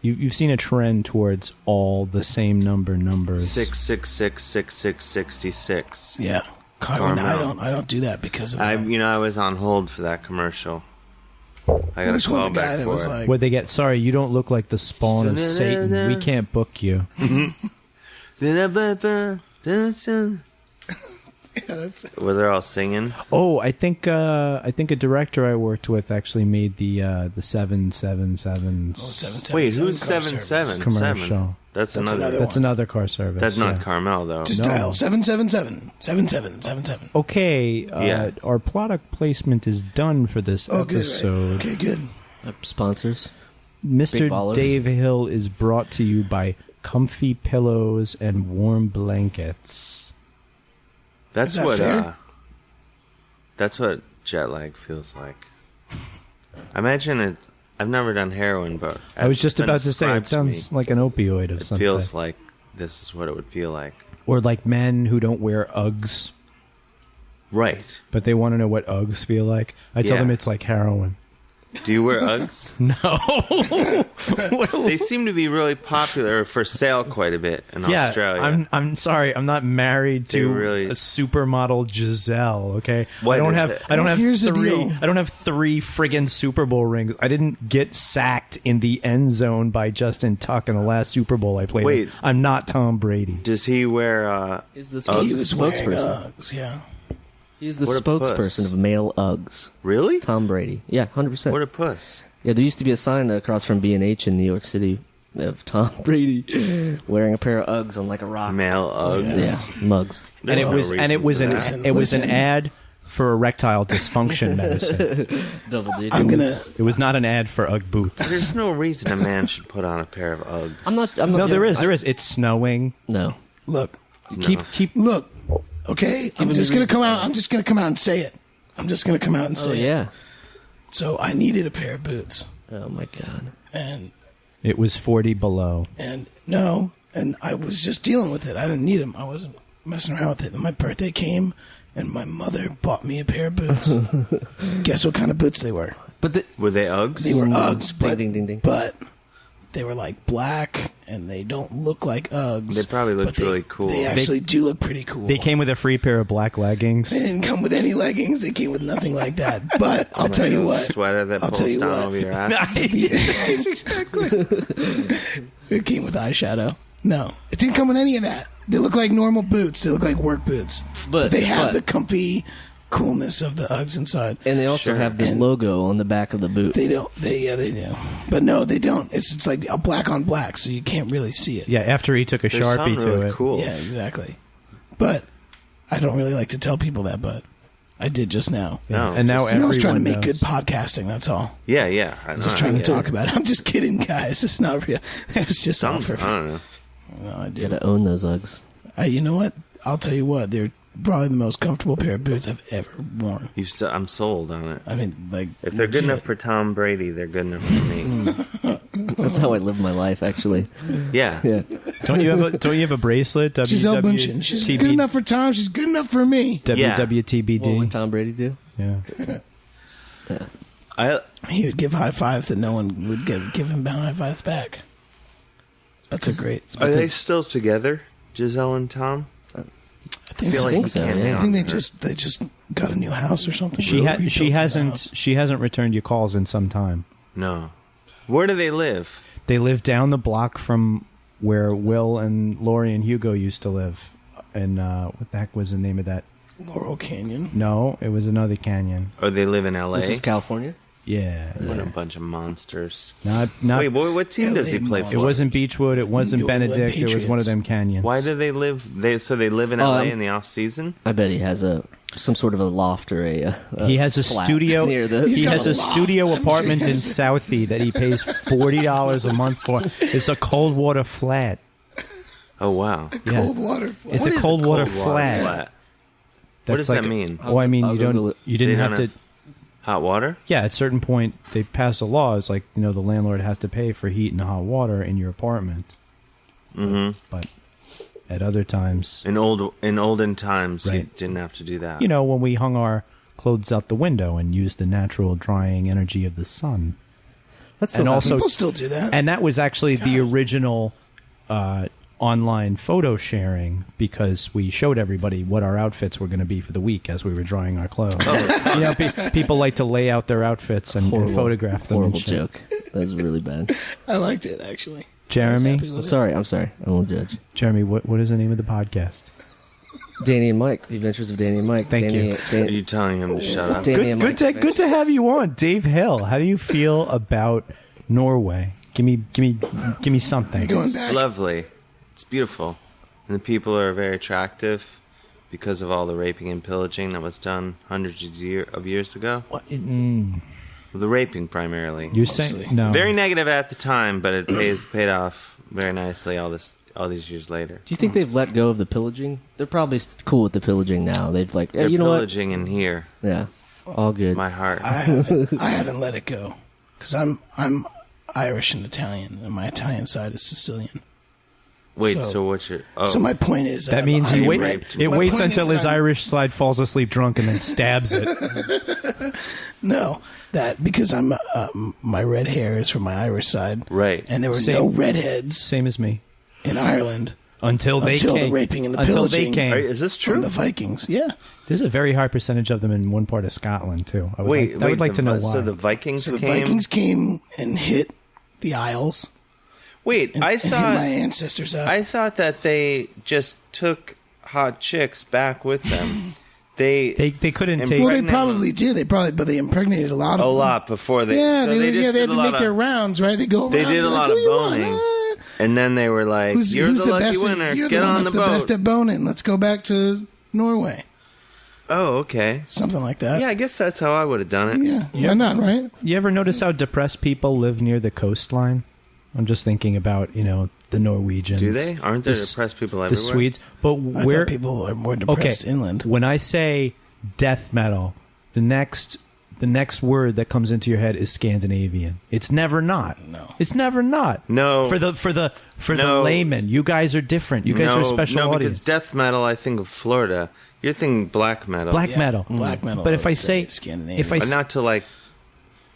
You've seen a trend towards all the same numbers. 6666666. Yeah. Carmel. I don't do that because of I was on hold for that commercial. I got Which a one? call The guy back that for was it. like, Where they get, sorry, you don't look like the spawn of Satan. We can't book you. Where they're all singing. Oh, I think a director I worked with actually made the 777 Wait, 777 who's car 777? commercial. That's That's another. another That's one. another car service. That's not yeah. Carmel though. Just dial 777-7777. Okay, Yeah. our product placement is done for this Oh, good. episode. Right. Okay, good. sponsors. Mr. Big ballers. Dave Hill is brought to you by comfy pillows and warm blankets. That's Is that what. fair? That's what jet lag feels like. I imagine it. I've never done heroin, but I was as just it's been about to say, it described sounds to me, like an opioid of it some feels type. like this is what it would feel like. Or like men who don't wear Uggs, Right. but they want to know what Uggs feel like. I tell Yeah. them it's like heroin. Do you wear Uggs? No. They seem to be really popular for sale quite a bit in Yeah, Australia. I'm sorry. I'm not married They to really- a supermodel Giselle. Okay, What I don't is have. it? I don't have Here's the three. deal. I don't have 3 friggin' Super Bowl rings. I didn't get sacked in the end zone by Justin Tuck in the last Super Bowl I played. Wait. in. I'm not Tom Brady. Does he wear? Is the He was wearing spokesperson? Uggs, yeah. He's the What a spokesperson puss. of male Uggs. Really? Tom Brady. Yeah, 100%. What a puss! Yeah, there used to be a sign across from B&H in New York City of Tom Brady wearing a pair of Uggs on like a rock. Male Uggs. Yeah, mugs. There's And no reason it was for an that. it was an Listen. ad for erectile dysfunction medicine. Double digits. I'm gonna. It was not an ad for Ugg boots. There's no reason a man should put on a pair of Uggs. I'm not. No, there yeah, is. There is. It's snowing. No. Look. Keep. Look. Okay. I'm me just gonna reason. come out. I'm just gonna come out and say it. I'm just gonna come out and say Oh it. yeah. So I needed a pair of boots, Oh my god. and It was 40 below. no, and I was just dealing with it. I didn't need them. I wasn't messing around with it. And my birthday came, and my mother bought me a pair of boots. Guess what kind of boots they were? But the, Were they Uggs? They were Uggs, but ding, ding, ding. but they were like black, and they don't look like Uggs. They probably looked but they- really cool. They actually do look pretty cool. They came with a free pair of black leggings. They didn't come with any leggings. They came with nothing like that. But I'll tell you what. Sweater that I'll tell pulls you down what. over your ass. It came with eyeshadow. No, it didn't come with any of that. They look like normal boots. They look like work boots. But- they have but- the comfy coolness of the Uggs inside. and they also Sure. have the logo on the back of the boot. They don't. They do. But no, they don't. It's like a black on black, so you can't really see it. Yeah, after he took a There's Sharpie something to really it. cool. Yeah, exactly. But I don't really like to tell people that, but I did just now. No, and now just- I was trying to everyone make good knows. podcasting. That's all. Yeah, yeah. Just trying to talk about it. I'm just kidding, guys. It's not real. It's just all Some, for. I don't know. No, I You do. gotta own those Uggs. You know what? I'll tell you what. They're probably the most comfortable pair of boots I've ever worn. I'm sold on it. I mean, like, If they're good enough for Tom Brady, they're good enough for me. That's how I live my life, actually. Yeah. Yeah. Don't you have a bracelet? Giselle Bundchen. She's good enough for Tom. She's good enough for me. Yeah. WWTBD. What would Tom Brady do? Yeah. He would give high fives that no one would give him high fives back. That's a great. Are they still together, Giselle and Tom? I think feel so. like you so, can't yeah. hang I think on they just got a new house or something. She Rebuilt hasn't the house. returned your calls in some time. No. Where do they live? They live down the block from where Will and Lori and Hugo used to live. And what the heck was the name of that? Laurel Canyon. No, it was another canyon. Or they live in L.A.? This is California? Yeah. What a bunch of monsters. Not. Wait, what team does he play for? It wasn't Beechwood. It wasn't New England Benedict. It was one of Patriots. them canyons. Why do they live? So they live in L.A. in the off season? I bet he has some sort of a loft or a He has a flat studio. near the. He got has a a loft. studio I'm sure apartment he in has- Southie that he pays $40 a month for. It's a cold water flat. Oh, wow. Yeah. Cold water. Flat. It's What a is cold water flat. What That's does like that mean? Well, I mean, I'll Google it. you didn't They have don't to. Hot water? Yeah, at a certain point, they pass a law. It's like, the landlord has to pay for heat and hot water in your apartment. Mm-hmm. But at other times, In olden times, you Right. didn't have to do that. when we hung our clothes out the window and used the natural drying energy of the sun. That's and also- People still do that. And that was actually the original online photo sharing, because we showed everybody what our outfits were going to be for the week as we were drying our clothes. People like to lay out their outfits and photograph them. Horrible and shit. joke. That was really bad. I liked it actually. I was Jeremy, happy with I'm it. sorry. I won't judge. Jeremy, what is the name of the podcast? Danny and Mike, The Adventures of Danny and Mike. Thank Danny, you. Are you telling him to shut up? Danny and Mike Good to have you on, Dave Hill. How do you feel about Norway? Give me something. Going It's back. lovely. It's beautiful. And the people are very attractive because of all the raping and pillaging that was done hundreds of years ago. What? The raping primarily. You're saying no? Very negative at the time, but it paid off very nicely all these years later. Do you think they've let go of the pillaging? They're probably cool with the pillaging now. They've like, They're you know what? pillaging in here, Yeah, all good. my heart. I haven't let it go because I'm Irish and Italian, and my Italian side is Sicilian. Wait, so what's your... Oh, So my point is That means he wait- waits my waits point until is his that I'm- Irish side falls asleep drunk and then stabs it. No, that because I'm my red hair is from my Irish side, right. and there were Same. no redheads Same as me. in Ireland Until the came. raping and the Until they pillaging. came. Is this from true? the Vikings. Yeah, There's a very high percentage of them in one part of Scotland too. I would like to know why. So the Vikings so the came... Vikings came and hit the Isles. Wait, And, I and hit my thought... ancestors out. I thought that they just took hot chicks back with them. They They couldn't And take. well, they pregnant- probably did. But they impregnated a lot of a them. lot before they. Yeah, so they just had did to a lot make of- their rounds, right? They go around. They did a like, lot "Who of you want? boning, and then they were like, "You're the lucky best winner. You're Get the one on that's the the boat." best at boning. Let's go back to Norway. Oh, okay. Something like that. Yeah, I guess that's how I would have done it. Yeah. Why not, right? You ever notice how depressed people live near the coastline? I'm just thinking about the Norwegians. Do they? Aren't there the S- depressed people The everywhere? Swedes, but I where thought people are more depressed inland. When I say death metal, the next word that comes into your head is Scandinavian. It's never not. No. It's never not. No. For the No. layman, you guys are different. You guys are a special no, because audience. death metal, I think of Florida. You're thinking black metal. Black Yeah, metal. black metal, But I if I would say say Scandinavian. if I But s- not to like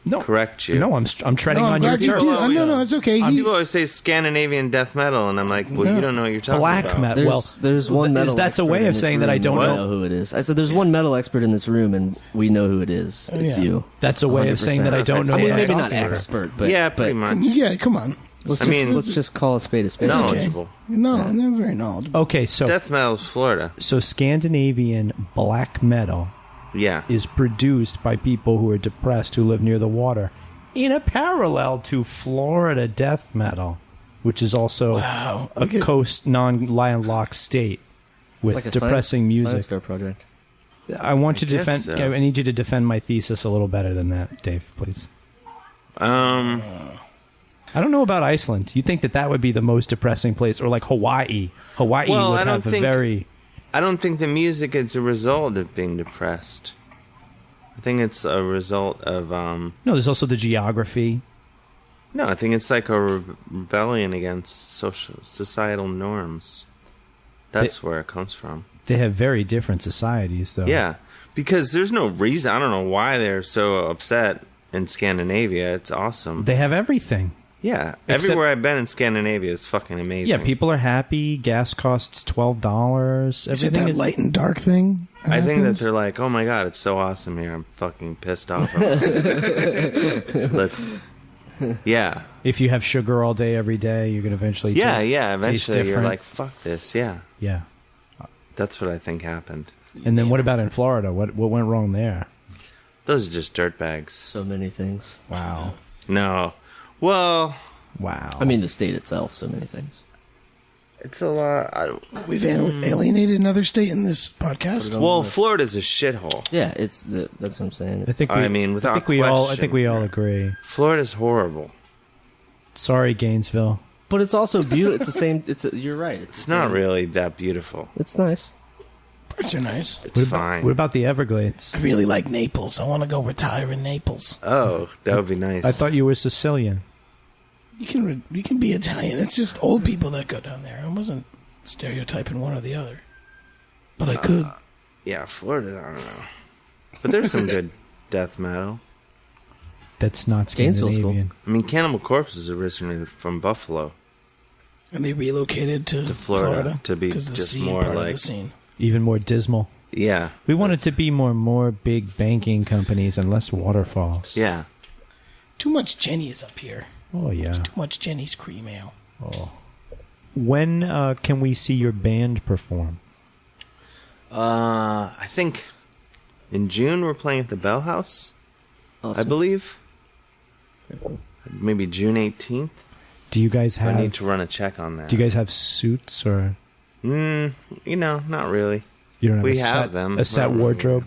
no correct you. No, I'm treading No, I'm on your glad you turf. did. Well, No, it's okay. People always say Scandinavian death metal, and I'm like, well, you don't know what you're talking Black about. metal. Well, There's one metal. that's a expert way in of this saying that I room, don't and we know. who it is. I said there's one metal expert in this room, and we know who it is. It's Yeah. you. That's a way of saying that I don't know. I mean, what I'm maybe not talking about. expert, but yeah, but pretty much. Yeah, come on. Let's I just, mean- let's just call a spade a spade. It's okay. Knowledgeable. No, they're very knowledgeable. Okay, so Death metal is Florida. Scandinavian black metal Yeah. is produced by people who are depressed who live near the water, in a parallel to Florida death metal, which is also Wow. a Okay. coast non-landlocked state with It's like a depressing science music. fair project. I want you to guess defend. so. I need you to defend my thesis a little better than that, Dave, please. I don't know about Iceland. You think that would be the most depressing place, or like Hawaii? Hawaii Well, would I don't have a think- very I don't think the music is a result of being depressed. I think it's a result of No, there's also the geography. No, I think it's like a rebellion against societal norms. That's where it comes from. They have very different societies, though. Yeah, because there's no reason. I don't know why they're so upset in Scandinavia. It's awesome. They have everything. Yeah, Except- everywhere I've been in Scandinavia is fucking amazing. Yeah, people are happy. Gas costs $12. Is it that light and dark thing? I think that they're like, oh my god, it's so awesome here. I'm fucking pissed off. Yeah. If you have sugar all day, every day, you're going to eventually eventually taste you're different. like, fuck this, yeah. Yeah. That's what I think happened. And then what about in Florida? What went wrong there? Those are just dirtbags. So many things. Wow. No. Well, Wow. I mean, the state itself, so many things. it's a lot. We've alienated another state in this podcast. Well, Florida's a shithole. Yeah, that's what I'm saying. I think we, I mean, without I think we all question. agree. Florida's horrible. Sorry, Gainesville. But it's also beautiful. It's the same. You're right. It's not really that beautiful. It's nice. Parts are nice. It's fine. What about the Everglades? I really like Naples. I want to go retire in Naples. Oh, that would be nice. I thought you were Sicilian. You can be Italian. It's just old people that go down there. I wasn't stereotyping one or the other, but I could. Yeah, Florida, I don't know. But there's some good death metal. That's not Gainesville's Scandinavian. I mean, Cannibal Corpse is originally from Buffalo And they relocated to Florida to be 'cause the just scene more part of like- the scene. Even more dismal. Yeah. We want it to be more big banking companies and less waterfalls. Yeah. Too much Jenny's up here. Oh, yeah. Too much Jenny's cream ale. When can we see your band perform? I think in June we're playing at the Bell House, I believe. Maybe June 18th. Do you guys I have... need to run a check on that. Do you guys have suits or... Not really. You don't have We a have set, them. a set wardrobe?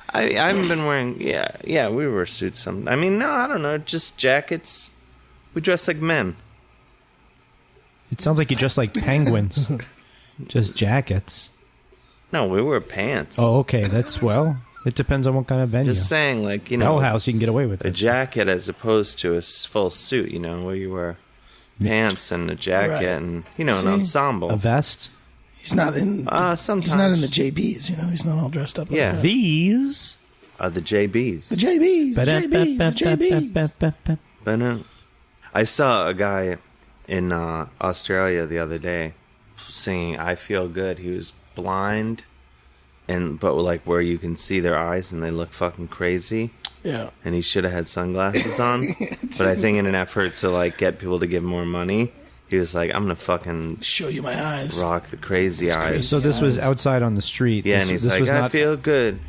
I haven't been wearing... Yeah, we wear suits some... I mean, no, I don't know. Just jackets. We dress like men. It sounds like you dress like penguins. Just jackets. No, we wear pants. Oh, okay. That's, well, it depends on what kind of venue. Just saying, like, Hell House, you can get away with a it. jacket as opposed to a full suit, where you wear pants and a jacket Right. and, an See? ensemble. A vest? He's not in. Sometimes. He's not in the JBs. He's not all dressed up. Like Yeah. that. These? The JBs. The JBs. The JBs. The JBs. But I saw a guy in Australia the other day singing "I Feel Good." He was blind, but like where you can see their eyes and they look fucking crazy. Yeah. And he should have had sunglasses on. But I think in an effort to like get people to give more money, he was like, "I'm gonna fucking Show you my eyes. rock the crazy eyes." So this was outside on the street. Yeah, this, and he's this like, was "I not, feel good."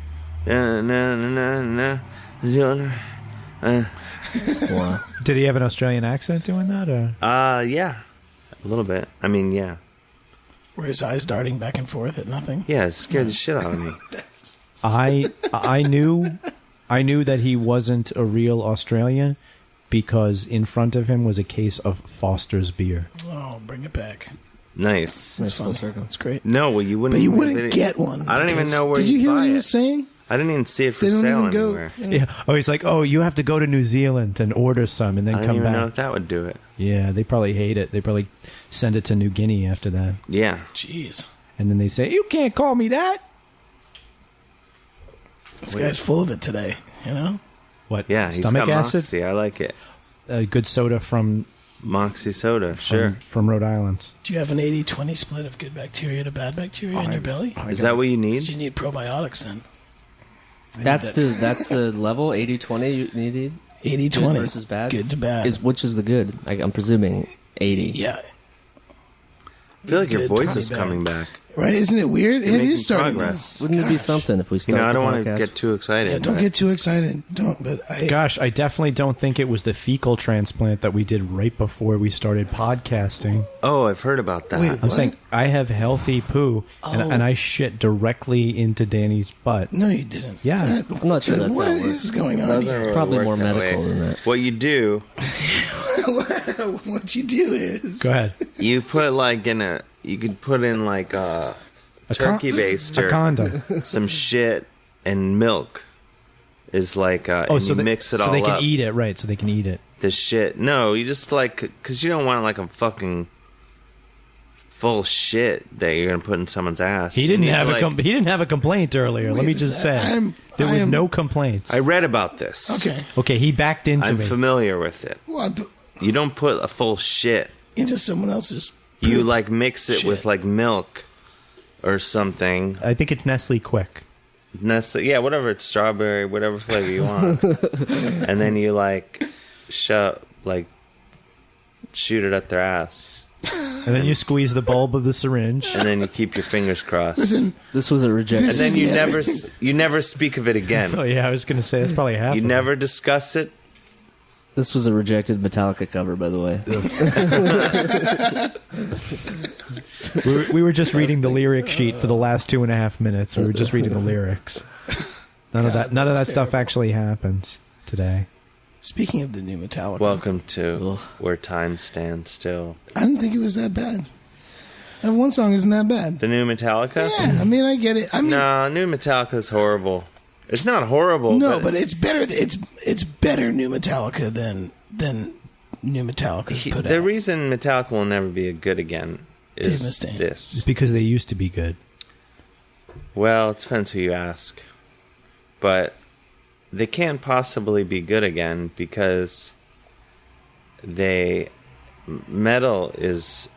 Na, na, na, na, na. Wow. Did he have an Australian accent doing that? Or? Yeah, a little bit. I mean, yeah. Were his eyes darting back and forth at nothing? Yeah, it scared the shit out of me. I knew that he wasn't a real Australian because in front of him was a case of Foster's beer. Oh, bring it back. Nice. Nice full Funny. circle. That's great. No, well, you wouldn't. But you they wouldn't didn't- get one. I don't even because- know where Did you you'd hear what buy he it. was saying? I didn't even see it for They don't sale even go. anywhere. Yeah. Oh, he's like, oh, you have to go to New Zealand and order some and then I don't come even back. know if that would do it. Yeah, they probably hate it. They probably send it to New Guinea after that. Yeah. Jeez. And then they say, you can't call me that. This guy's full of it today, What? Yeah, he's Stomach got acid? Moxie. I like it. A good soda from Moxie soda, sure. from Rhode Island. Do you have an 80-20 split of good bacteria to bad bacteria in your belly? Is that what you So need? you need probiotics then. That's the level 80-20 you needed. 80-20 Good versus bad. Good to bad. Which is the good? I'm presuming 80. Yeah. I feel like your Good, voice 20 is bad. coming back. Right? Isn't it weird? You're It making is starting progress. Wouldn't it be something if we start? I don't want the to podcast? get too excited. Yeah, don't but- get too excited. Don't. But Gosh, I definitely don't think it was the fecal transplant that we did right before we started podcasting. Oh, I've heard about that. Wait, I'm what? saying I have healthy poo, and I shit directly into Danny's butt. No, you didn't. Yeah. I'm not sure that's What how it works. is going on Doesn't here? really probably work more that medical way. than that. What you do, What you do is Go ahead. you put like you could put in like turkey baster, a condom. some shit, and milk is like, and so you they, mix it so all they can up. eat it, right? So they can eat it. The shit. No, you just like, because you don't want like a fucking full shit that you're gonna put in someone's ass. He didn't You need have to, he didn't have a complaint earlier. Let me just say there were no complaints. I read about this. Okay, he backed into I'm me. familiar with it. What? You don't put a full shit. Into someone else's. You like mix it Shit. with like milk or something. I think it's Nestle Quick. Nestle, yeah, whatever. It's strawberry, whatever flavor you want, and then you like shoot it up their ass, And then you squeeze the bulb of the syringe. and then you keep your fingers crossed. Listen, This was a rejection. And then is you never- never speak of it again. Oh yeah, I was going to say that's probably half. You of never discuss it. This was a rejected Metallica cover, by the way. it. We were just reading the lyric sheet for the last 2.5 minutes. We were just reading the lyrics. None of that stuff actually happens today. speaking of the new Metallica, Welcome to Ugh. Where Time Stands Still. I didn't think it was that bad. That one song isn't that bad. The new Metallica? Yeah, I mean, I get it. I mean, No, new Metallica's horrible. It's not horrible. no, but it's better. It's better new Metallica than new Metallica's put the out. reason Metallica will never be good again Dave is Mustaine. this. It's because they used to be good. Well, it depends who you ask. But they can't possibly be good again because metal is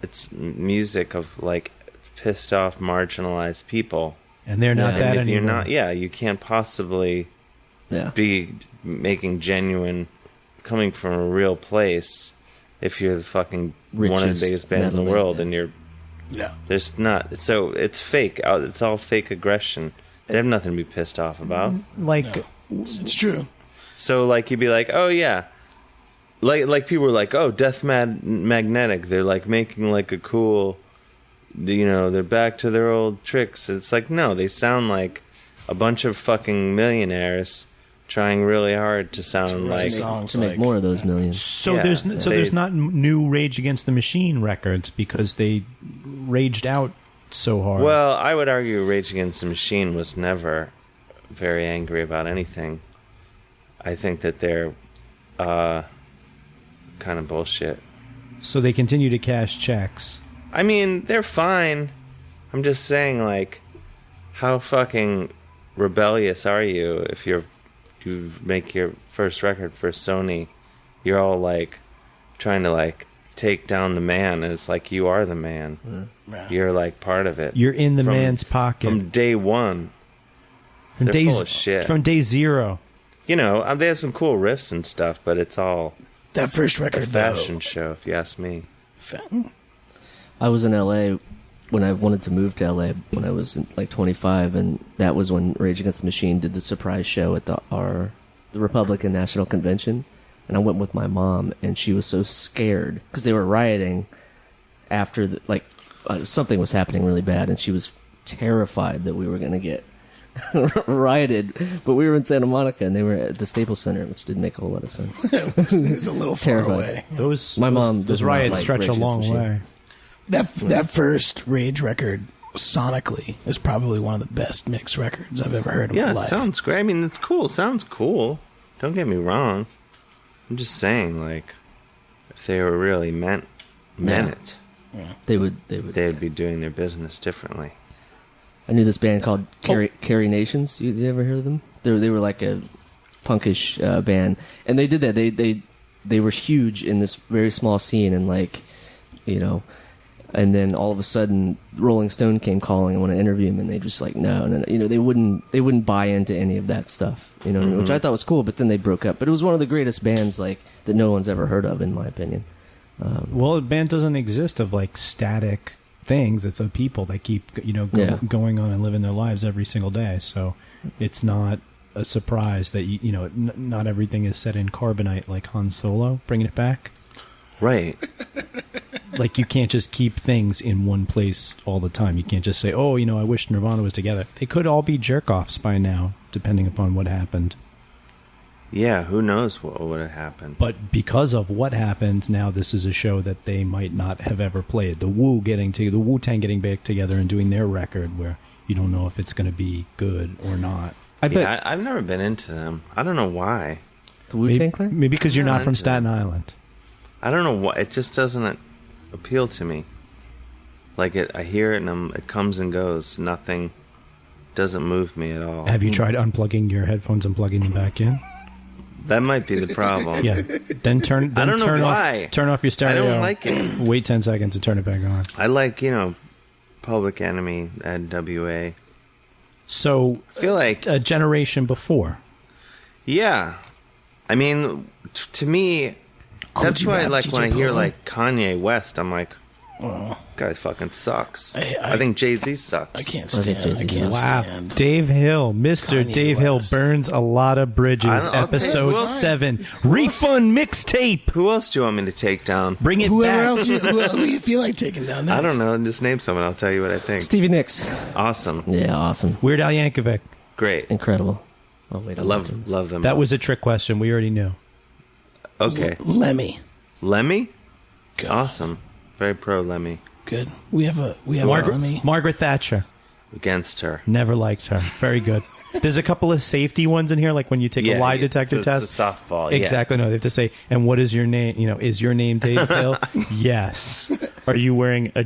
it's music of like pissed off, marginalized people. And they're not Yeah. that And if you're anymore. not, you can't possibly Yeah. be making genuine, coming from a real place if you're the fucking one of Richest the biggest bands in the metal world bands, and you're Yeah. there's not. So it's fake. It's all fake aggression. They have nothing to be pissed off about. Like, It's true. So like you'd be like, oh yeah, like people were like, oh, Death Magnetic. They're like making like a cool, they're back to their old tricks. It's like no, they sound like a bunch of fucking millionaires trying really hard to sound write like. songs To make like- more of those millions. so Yeah, there's not new Rage Against the Machine records because they raged out so hard. Well, I would argue Rage Against the Machine was never very angry about anything. I think that they're kind of bullshit. So they continue to cash checks. I mean, they're fine. I'm just saying, like, how fucking rebellious are you if you make your first record for Sony? You're all like trying to like take down the man, and it's like you are the man. Right. You're like part of it. You're in the From- man's pocket. From day one. From they're days, full of shit. From day zero. They have some cool riffs and stuff, but it's all That first a record, fashion show, if you ask me. though. I was in LA when I wanted to move to LA when I was like 25, and that was when Rage Against the Machine did the surprise show at the Republican National Convention, and I went with my mom, and she was so scared because they were rioting after something was happening really bad, and she was terrified that we were going to get rioted. But we were in Santa Monica, and they were at the Staples Center, which didn't make a whole lot of sense. It was a little far Terrified. away. My mom those does not riots like stretch Rage a Against the long Machine. way. That first Rage record, sonically, is probably one of the best mixed records I've ever heard in my Yeah, it life. sounds great. I mean, it's cool. It sounds cool. Don't get me wrong. I'm just saying, like, if they were really meant Yeah. it, They would. they'd be doing their business differently. I knew this band called Carrie Nations. You ever heard of them? They were like a punkish band, and they did that. They were huge in this very small scene, and and then all of a sudden, Rolling Stone came calling and want to interview him, and they just like no, they wouldn't buy into any of that stuff, which I thought was cool. But then they broke up. But it was one of the greatest bands like that no one's ever heard of, in my opinion. Well, a band doesn't exist of like static things. It's of people that keep going on and living their lives every single day. So it's not a surprise that not everything is set in carbonite like Han Solo, bringing it back. Right. Like you can't just keep things in one place all the time. You can't just say, "Oh, I wish Nirvana was together." They could all be jerk-offs by now, depending upon what happened. Yeah, who knows what would have happened. But because of what happened, now this is a show that they might not have ever played. The Wu-Tang getting back together and doing their record where you don't know if it's going to be good or not. I've never been into them. I don't know why. The Wu-Tang Clan? Maybe because you're not from Staten Island. I don't know why. It just doesn't appeal to me. Like I hear it and it comes and goes. Nothing doesn't move me at all. Have you tried unplugging your headphones and plugging them back in? That might be the problem. Yeah. Then turn. I don't know why. Turn off your stereo. I don't like it. Wait 10 seconds to turn it back on. I like Public Enemy, NWA. So I feel like a generation before. Yeah, I mean, to me, that's why like when I hear like Kanye West, I'm like, guy fucking sucks. I think Jay-Z sucks. I can't stand. Wow. Dave Hill, Mr. Kanye Dave Hill West. burns a lot of bridges. Episode 7. Refund mixtape. Who else do you want me to take down? Bring it Whoever back. else who you feel like taking down next? I don't know. Just name someone. I'll tell you what I think. Stevie Nicks. Awesome. Yeah, awesome. Weird Al Yankovic. Great. Incredible. Oh, wait, I love them. That was a trick question. We already knew. Okay. Lemmy. Lemmy? Good. Awesome. Very pro Lemmy. Good. We have a Lemmy. Margaret Thatcher. Against her. Never liked her. Very good. There's a couple of safety ones in here, like when you take a lie detector test. It's a softball. Exactly. No, they have to say, and what is your name? Is your name Dave Hill? Yes. Are you wearing a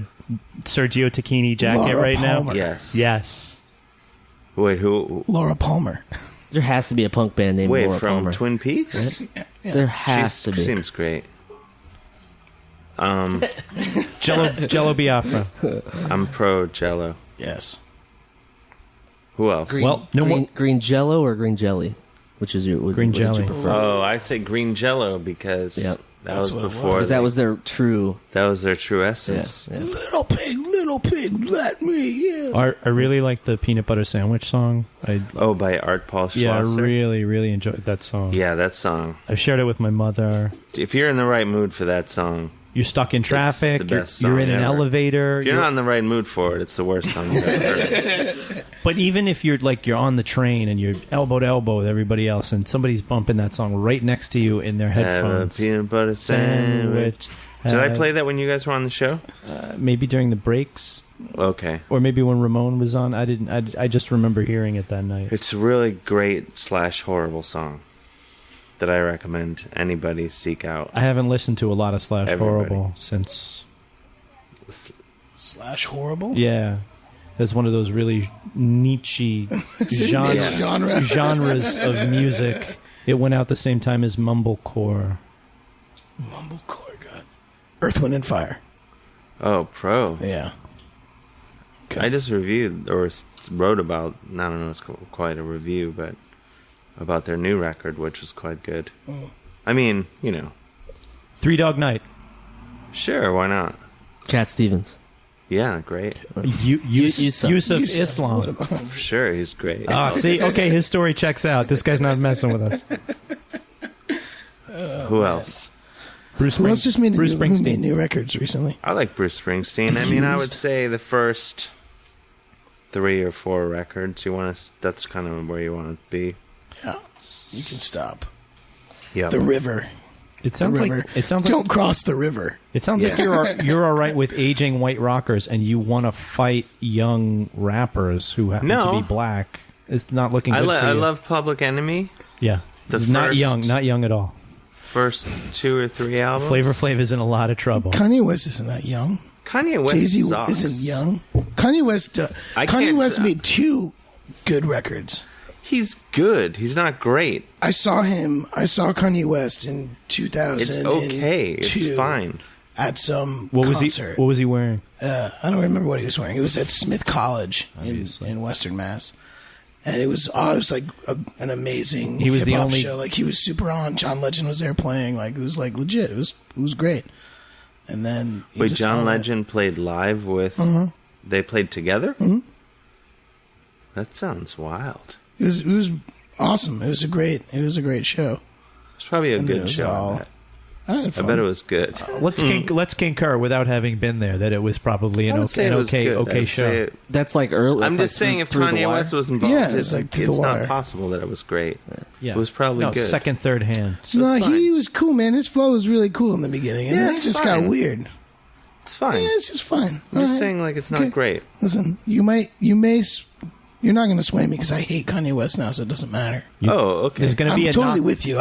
Sergio Tacchini jacket Laura right Palmer. now? Yes. Yes. Wait, who? Laura Palmer. There has to be a punk band named Laura From Palmer. Twin Peaks? Right? There has to be. Seems great. Jello Biafra. I'm pro Jello. Yes. Who else? Green, Well, no more- green Jello or green jelly? Which is your Green what did you jelly. prefer? Oh, I say green Jello because Yep. that was what it before. was. That was their true. That was their true Yeah, essence. yeah. Little pig, let me. Yeah. I really like the peanut butter sandwich song. Oh, by Art Paul Schlosser. Yeah, I really, really enjoyed that song. Yeah, that song. I've shared it with my mother. If you're in the right mood for that song, You're stuck in traffic. the best you're in song an ever. elevator. if you're not in the right mood for it, it's the worst song you've ever heard. But even if you're on the train and you're elbow to elbow with everybody else, and somebody's bumping that song right next to you in their Have a headphones, peanut butter sandwich. Did I Have- play that when you guys were on the show? Maybe during the breaks, Okay. or maybe when Ramon was on. I didn't. I just remember hearing it that night. It's a really great / horrible song that I recommend anybody seek out. I haven't listened to a lot of / Everybody. horrible since. Slash horrible. Yeah, that's one of those really Nietzsche genres of music. It went out the same time as mumblecore. Mumblecore. God. Earth, Wind, and Fire. Oh, pro. Yeah. Okay. I just reviewed or wrote about, I don't know, it's quite a review, but about their new record, which was quite good. I mean, Three Dog Night. sure, why not? Cat Stevens. Yeah, great. Yusuf Yusuf. Islam. For sure, he's great. See, okay, his story checks out. This guy's not messing with us. Who else? Who else just made Bruce who made Springsteen. new records recently? I like Bruce Springsteen. I mean, I would say the first 3 or 4 records that's kind of where you want to be. Yeah. You can stop. Yeah. The river. It sounds The like river. it sounds Don't like cross the river. it sounds like you're all right with aging white rockers, and you want to fight young rappers who happen to No. be black. It's not looking good for you. I love Public Enemy. Yeah, The not first- young at all. First 2 or 3 albums. Flavor Flav is in a lot of trouble. Kanye West isn't that young. Kanye West Jay-Z sucks. isn't young. Kanye West. I Kanye can't- West made 2 good records. He's good. He's not great. I saw Kanye West in 2000. It's okay. It's fine. At some What was concert. What was he wearing? I don't remember what he was wearing. It was at Smith College in Western Mass, and it was like an amazing. He was the hip-hop only- show. Like he was super on. John Legend was there playing. Like it was like legit. It was great. And then he Wait, just John all went- Legend played live with. They played together. That sounds wild. It was awesome. It was a great show. It's probably a And then it good was show. I all- bet. I had I fun. bet it was good. Let's concur without having been there that it was probably I an would say it was good. okay I'd show. say it- That's like early. I'm that's just like saying, if through the Kanye wire. West was involved, Yeah, it's like Through the it's not Wire. possible that it was great. Yeah. It was probably good. Second, third hand. No, It's fine. he was cool, man. His flow was really cool in the beginning, and Yeah, then it it's just got fine. weird. It's fine. Yeah, it's just fine. I'm just saying, like, it's not great. Listen, you're not going to sway me because I hate Kanye West now, so it doesn't matter. Oh, okay. There's going to I'm be a totally knock, with you.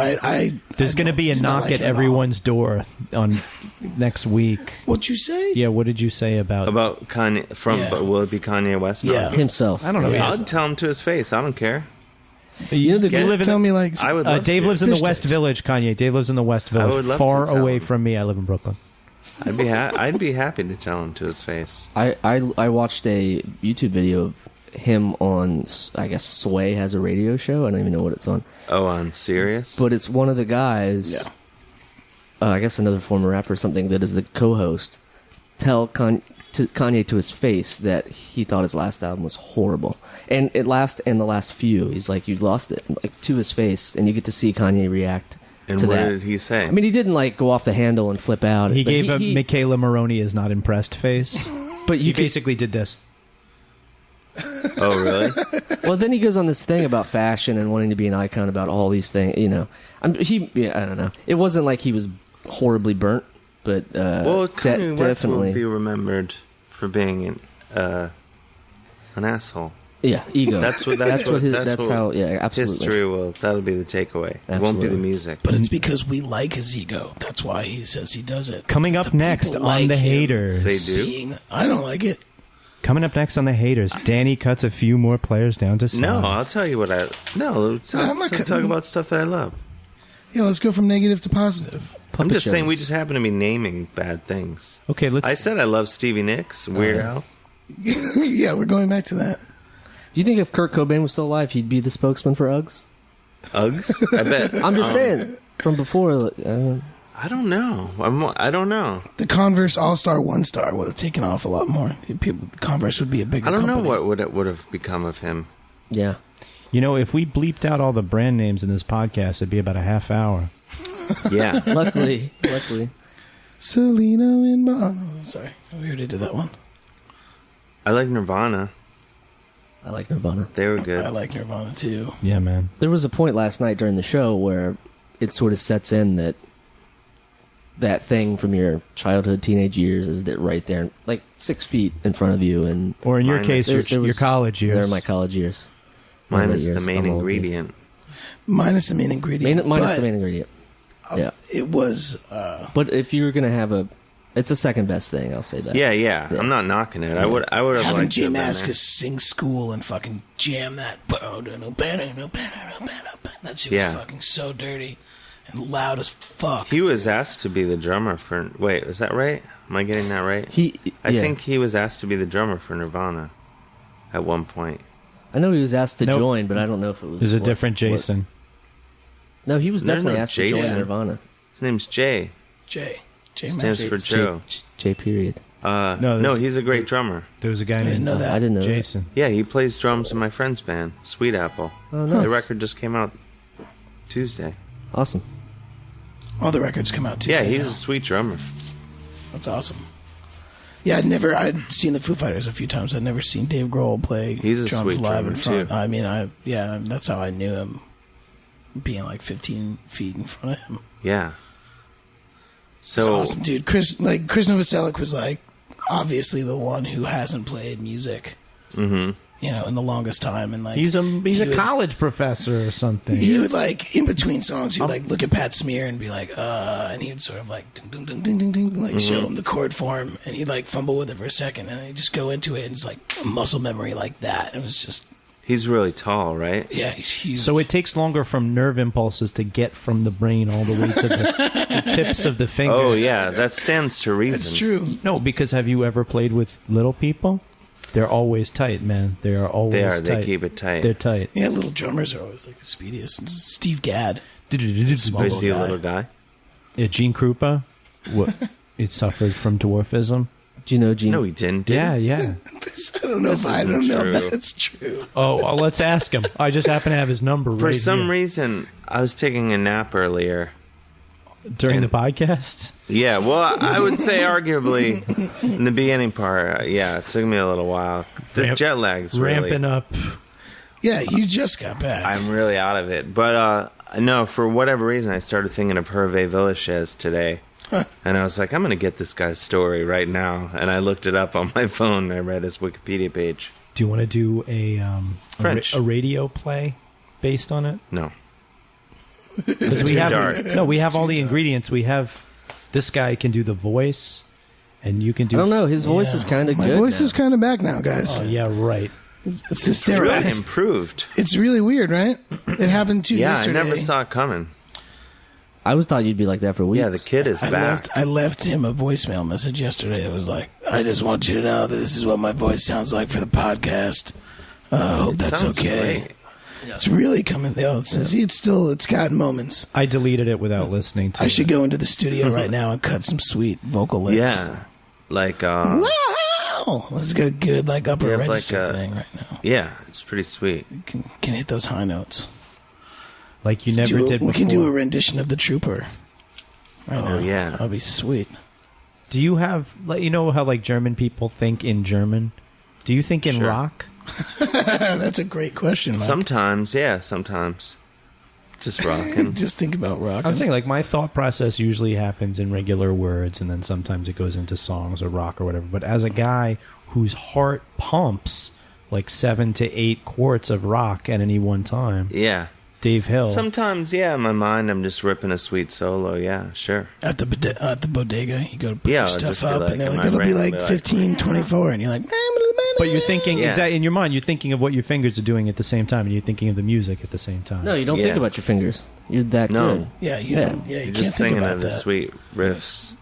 there's going to be a do not knock like at him at all. everyone's door on next week. What'd you say? Yeah, what did you say about? About Kanye Yeah. but will it be Kanye West? No. Yeah. himself. I don't know. Yeah. I'll tell him to his face. I don't care. You know, the- you live in Tell me, like, I would love Dave to. lives in the Fish West sticks. Village, Kanye. Dave lives in the West I Village, would love to far tell away him. from me. I live in Brooklyn. I'd be happy to tell him to his face. I watched a YouTube video of him on, I guess Sway has a radio show. I don't even know what it's on, Oh, on Sirius? but it's one of the guys. Yeah. I guess another former rapper or something that is the co-host tell Kanye to his face that he thought his last album was horrible, and the last few, he's like, you lost it, like, to his face, and you get to see Kanye react And to what that. did he say? I mean, he didn't like go off the handle and flip out. He but gave a Michaela Maroney is not impressed face. but He you could, basically did this. Oh, really? well, then he goes on this thing about fashion and wanting to be an icon about all these things. You know, I don't know. It wasn't like he was horribly burnt, but Well, Kanye West will definitely, be remembered for being an asshole. yeah, ego. That's what how. Yeah, absolutely. History that'll be the takeaway. It won't be the Absolutely. music. But it's because we like his ego. That's why he says he does it. Coming Because up the next people on like The him Haters. They do? I don't like it. Coming up next on The Haters, Danny cuts a few more players down to size. No, I'll tell you what I'm not talk cutting- about stuff that I love. Yeah, let's go from negative to positive. I'm Puppet just saying shows. we just happen to be naming bad things. Okay, let's. I said I love Stevie Nicks, Weird Al. Yeah, we're going back to that. Do you think if Kurt Cobain was still alive, he'd be the spokesman for Uggs? Uggs? I bet. I'm just saying from before. I don't know. I don't know. The Converse All-Star One Star would have taken off a lot more. Converse would be a bigger I don't know company. what would have become of him. Yeah. You know, if we bleeped out all the brand names in this podcast, it'd be about a half hour. Yeah. Luckily. Selena in oh, sorry. We already did that one. I like Nirvana. I like Nirvana. They were I good. like Nirvana too. Yeah, man. There was a point last night during the show where it sort of sets in that thing from your childhood, teenage years is that right there, like 6 feet in front of you, and Or in your Mine case, is- your college years. they're my college years. Mine My is the years. main I'm old, dude. ingredient. Minus the main ingredient. Minus but the main ingredient. Yeah, It was but if you were gonna have it's a second best thing. I'll say that. Yeah. I'm not knocking it. I would have having liked to Jay have been there. Mascis sing School and fucking jam that. That shit Yeah. was fucking so dirty and loud as fuck. He was asked to be the drummer for. Wait, is that right? Am I getting that right? I yeah. think he was asked to be the drummer for Nirvana at one point. I know he was asked to Nope. join, but I don't know if it was. There's a what- different Jason. No, he was There's definitely no asked to Jason. join Nirvana. His name's Jay. Jay Stands Mascis. for Joe. J. Period. No, No, there's- he's a great drummer. There was a guy I didn't named know that. I didn't know. Jason. Yeah, he plays drums in my friend's band, Sweet Apple. Oh, nice. The record just came out Tuesday. That. Awesome. All the records come out Tuesday. Yeah, he's now. a sweet drummer. That's awesome. Yeah, I'd seen the Foo Fighters a few times. I'd never seen Dave Grohl play He's a drums sweet live drummer, in front. too. I mean, that's how I knew him, being like 15 feet in front of him. Yeah. It's So awesome, dude. Chris Novoselic was like obviously the one who hasn't played music, in the longest time, and like He's a he would- college professor or something. He would like in between songs, he would like look at Pat Smear and be like, and he would sort of like ding, ding, ding, ding, ding, like show him the chord form, and he'd like fumble with it for a second, and then he'd just go into it, and it's like a muscle memory like that. It was just, he's really tall, right? yeah, he's huge. So it takes longer from nerve impulses to get from the brain all the way to the tips of the fingers. Oh yeah, that stands to reason. that's true. No, because have you ever played with little people? They're always tight, man. They are always They are. tight. They keep it tight. They're tight. Yeah, little drummers are always like the speediest. And Steve Gadd. Is he a little guy? Yeah, Gene Krupa, it suffered from dwarfism. Do you know Gene? No, he didn't. Did Yeah, he? yeah. I don't know isn't if true. that's true. Oh, well, let's ask him. I just happen to have his number For right some here. reason, I was taking a nap earlier, During the podcast? Yeah, well, I would say arguably in the beginning part, it took me a little while. The jet lag's really... Ramping up. Yeah, you just got back. I'm really out of it. But, no, for whatever reason, I started thinking of Hervé Villechaize today. And I was like, I'm going to get this guy's story right now. And I looked it up on my phone and I read his Wikipedia page. Do you want to do French. a radio play based on it? No. Because we have all the ingredients. We have this guy can do the voice, and you can do. I don't know. His voice is kind of good. My voice now. is kind of back now, guys. Oh yeah, right. It's the steroids. Really improved. It's really weird, right? It happened to you yesterday. I never saw it coming. I always thought you'd be like that for weeks. Yeah, the kid is back. I left him a voicemail message yesterday. It was like, I just want you to know that this is what my voice sounds like for the podcast. I hope that's okay. Great. It's really coming. It's got moments. I deleted it without listening to it. I should go into the studio right now and cut some sweet vocal licks. Yeah. Like, wow! Let's get a good, upper register like thing right now. Yeah, it's pretty sweet. Can hit those high notes. Like you never did before. We can do a rendition of The Trooper. Right now. Yeah. That'll be sweet. Do you have, you know how German people think in German? Do you think in rock? That's a great question, Mike. Sometimes, yeah, sometimes. Just rocking. Just think about rocking. I'm saying, my thought process usually happens in regular words, and then sometimes it goes into songs or rock or whatever. But as a guy whose heart pumps 7 to 8 quarts of rock at any one time, Yeah. Dave Hill. Sometimes, in my mind, I'm just ripping a sweet solo. Yeah, sure. At the bodega, you go to put your it'll stuff just be up, and they're in like, my that'll be brain, 15, 24, and you're like, But you're thinking, Yeah. exactly in your mind, you're thinking of what your fingers are doing at the same time, and you're thinking of the music at the same time. No, you don't think about your fingers. You're that good. yeah, you Yeah. don't, you You're can't just think thinking about of the that. sweet riffs.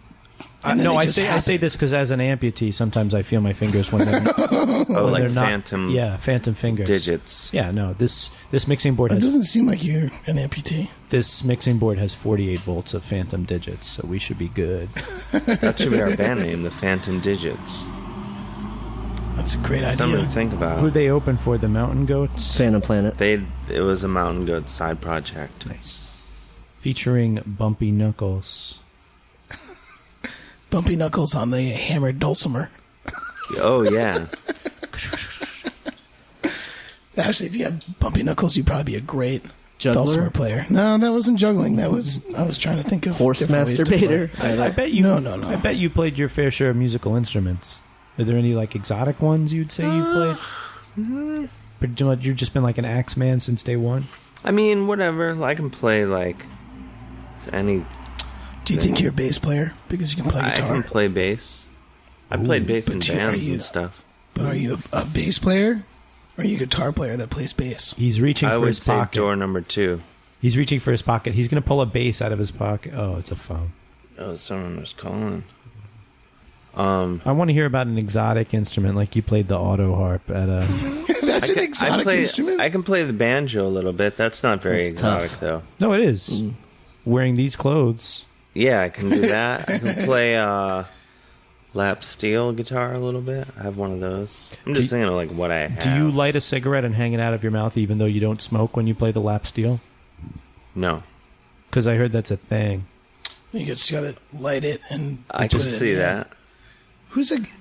And then No, they I just say happen. this because as an amputee, sometimes I feel my fingers when they're Oh, when like they're not, phantom phantom fingers. digits. Yeah, no, this mixing board It has doesn't seem like you're an amputee. this mixing board has 48 volts of phantom digits, so we should be good. That should be our band name, the Phantom Digits. That's a great idea. Something to think Who about. they open for? The Mountain Goats, Phantom Planet. It was a Mountain Goat side project. nice, featuring Bumpy Knuckles. Bumpy Knuckles on the hammered dulcimer. Oh, yeah. Actually, if you have Bumpy Knuckles, you'd probably be a great dulcimer Juggler. player. No, that wasn't juggling. I was trying to think of Horse different ways to play. masturbator. I bet you. No. I bet you played your fair share of musical instruments. Are there any exotic ones you'd say you've played? Pretty much, you've just been an axe man since day one. I mean, whatever. I can play, any... Do you think you're a bass player because you can play I guitar? can play bass. I played bass in but bands and stuff. But are you a bass player? Or are you a guitar player that plays bass? He's reaching I for would his say pocket. door number 2. He's reaching for his pocket. He's going to pull a bass out of his pocket. Oh, it's a phone. Oh, someone was calling. I want to hear about an exotic instrument, like you played the auto harp at a. That's an exotic instrument. I can play the banjo a little bit. That's not very That's exotic, tough. though. No, it is. Wearing these clothes. Yeah, I can do that. I can play lap steel guitar a little bit. I have one of those. I'm just thinking of what I have. Do you light a cigarette and hang it out of your mouth, even though you don't smoke when you play the lap steel? No. Because I heard that's a thing. You just gotta light it and I put can it see in there. that.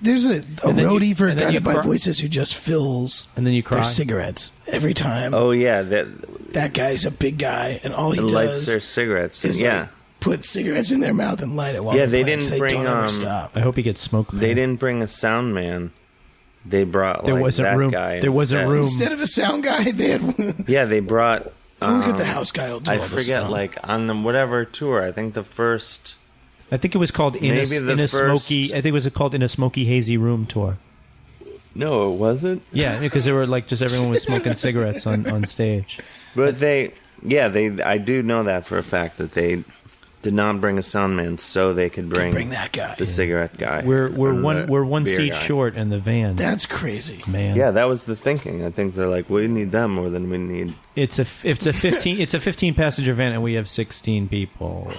There's a And then roadie you- for and then you Guided by cry- Voices who just fills And then you their cry. cigarettes every time. Oh, yeah. That That guy's a big guy, and all he lights does their cigarettes. is Yeah. put cigarettes in their mouth and light it while Yeah, they're they playing, didn't so bring, don't ever stop. I hope he gets smoked. They didn't bring a sound man. They brought There wasn't that room. guy. There wasn't instead. room. Instead of a sound guy, they had. Yeah, they brought. Look at the house guy. Will do I all the forget, sound. on the whatever tour. I think the first. I think it was called in Maybe a, the in a first- smoky. I think it was called In a Smoky Hazy Room tour. No, it wasn't. Yeah, because they were just everyone was smoking cigarettes on stage. But I do know that for a fact that they did not bring a sound man so they could bring that guy. the cigarette guy. We're and one the beer seat guy. short in the van. That's crazy. Man. Yeah, that was the thinking. I think they're like, we need them more than we need. It's a 15 passenger van and we have 16 people.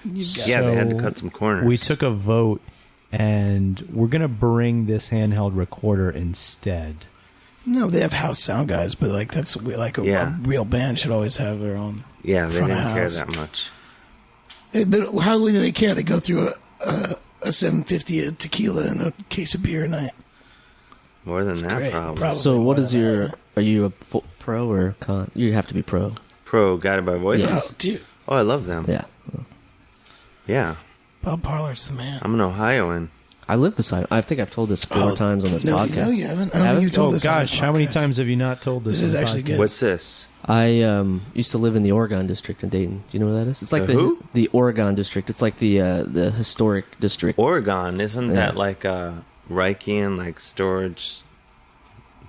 Yeah, they had to cut some corners. We took a vote and we're gonna bring this handheld recorder instead. No, they have house sound guys, but that's a Yeah. real band should always have their own. Yeah, they front of didn't care house. that much. How do they care? They go through a $7.50 of tequila and a case of beer a night. More than that, Great. probably. So more what is than your? that. Are you a pro or con? You have to be pro. Pro Guided by Voices. Yes. Oh, dude. Oh, I love them. Yeah. Yeah. Bob Parler's the man. I'm an Ohioan. I live beside. I think I've told this 4 times on this podcast. No, you haven't. I don't think you told Oh this on this gosh, how many podcast. times have you not told this? This is on the actually podcast? good. What's this? I used to live in the Oregon district in Dayton. Do you know where that is? It's like The who? the Oregon district. It's like the historic district. Oregon. Isn't Yeah. that like Reichian, like storage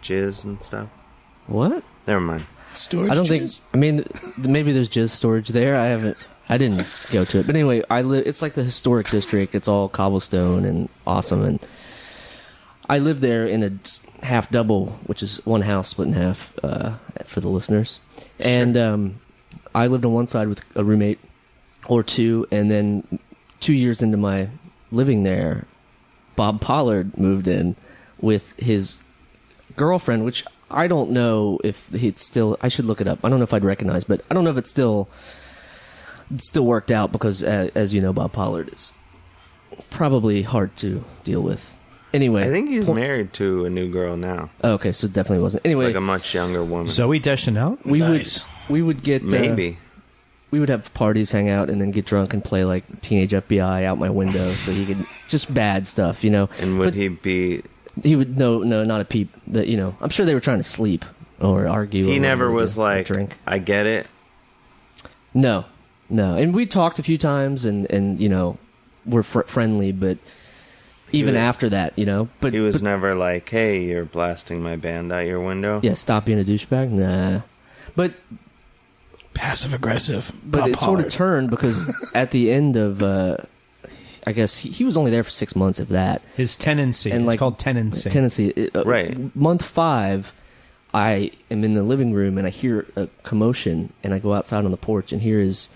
jizz and stuff? What? Never mind. Storage I don't think. jizz? I mean, maybe there's jizz storage there. I haven't. I didn't go to it, but anyway, I live. It's like the historic district. It's all cobblestone and awesome, and I live there in a half double, which is one house split in half for the listeners. And I lived on one side with a roommate or two, and then 2 years into my living there, Bob Pollard moved in with his girlfriend, which I don't know if he'd still. I should look it up. I don't know if I'd recognize, but I don't know if it's still worked out because, as you know, Bob Pollard is probably hard to deal with. Anyway, I think he's married to a new girl now, Oh, okay, so it definitely wasn't. Anyway, like a much younger woman. Zoe Deschanel? we Nice. would get Maybe. we would have parties, hang out, and then get drunk and play like Teenage FBI out my window, so he could just bad stuff, you know. And would But he be? he would no, not a peep. That you know, I'm sure they were trying to sleep or argue. He or never whatever they was do, or like, drink. I get it. No, and we talked a few times, and you know, we're friendly, but even was- after that, you know, but He was but, never like, hey, you're blasting my band out your window. yeah, stop being a douchebag. Nah, but Passive aggressive. but Bob it sort of Pollard. turned because at the end of I guess he was only there for 6 months, if that. His tenancy. And It's like called tenancy. Tennessee, Right. Month 5, I am in the living room and I hear a commotion, and I go outside on the porch, and here is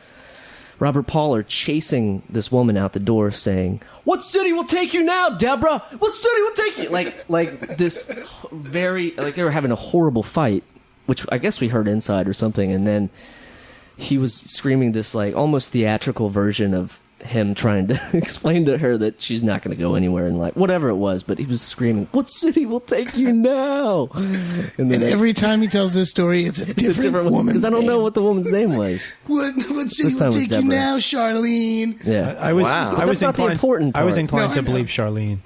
Robert Pollard chasing this woman out the door, saying, "What city will take you now, Deborah? What city will take you?" Like this very like they were having a horrible fight, which I guess we heard inside or something, and then he was screaming this like almost theatrical version of him trying to explain to her that she's not going to go anywhere in life, whatever it was. But he was screaming, "What city will take you now?" And then And every time he tells this story, it's a different woman's because I don't know name. what the woman's name was. What city This time will it was take you Deborah. now, Charlene? Yeah, I was, Wow. I was That's not the inclined, important I was part. inclined No, to I know. believe Charlene.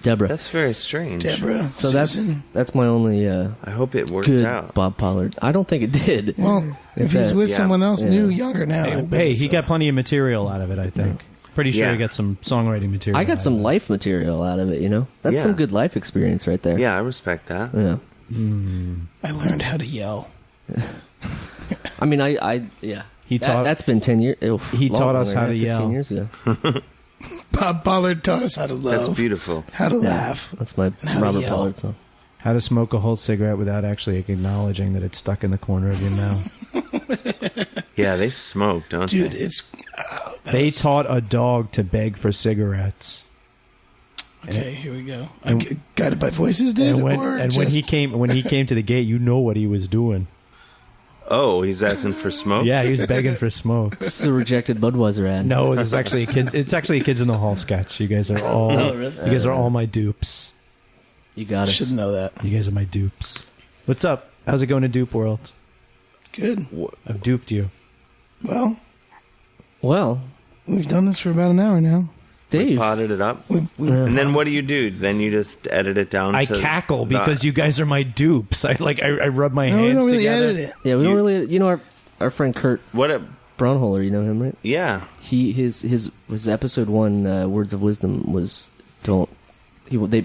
Deborah. That's very strange. Deborah. So Susan. that's my only I hope it worked good out. Bob Pollard. I don't think it did. Well, if he's that- with yeah. someone else new, Yeah. younger now. I bet Hey, it's, he got plenty of material out of it, I think. Pretty sure Yeah. he got some songwriting material. I out got of some it. life material out of it. You know, that's Yeah. some good life experience right there. Yeah, I respect that. Yeah. I learned how to yell. I mean, I yeah. He taught- That's been 10 years. He taught us how to 15 yell. years ago. Bob Pollard taught us how to love. That's beautiful. How to laugh. That's my how to Robert yell. Pollard song. How to smoke a whole cigarette without actually acknowledging that it's stuck in the corner of your mouth. Yeah, they smoke, don't Dude, they? it's... They taught a dog to beg for cigarettes. Okay, here we go. Guided by Voices did? And when or when just, he came to the gate, you know what he was doing. Oh, he's asking for smoke? Yeah, he was begging for smoke. It's a rejected Budweiser ad. No, it's actually a kid. It's actually a Kids in the Hall sketch. You guys are all. Oh, really? You guys are all my dupes. You got it. Should know that. You guys are my dupes. What's up? How's it going to Dupe World? Good. I've duped you. Well, Well, we've done this for about an hour now. Dave. Potted it up. We And then what do? Then you just edit it down I to... cackle because you guys are my dupes. I rub my no, we hands don't really together. edit it. Yeah, we don't You- really. You know our friend Kurt What a... Braunholer. You know him, right? Yeah. His episode 1 words of wisdom was don't.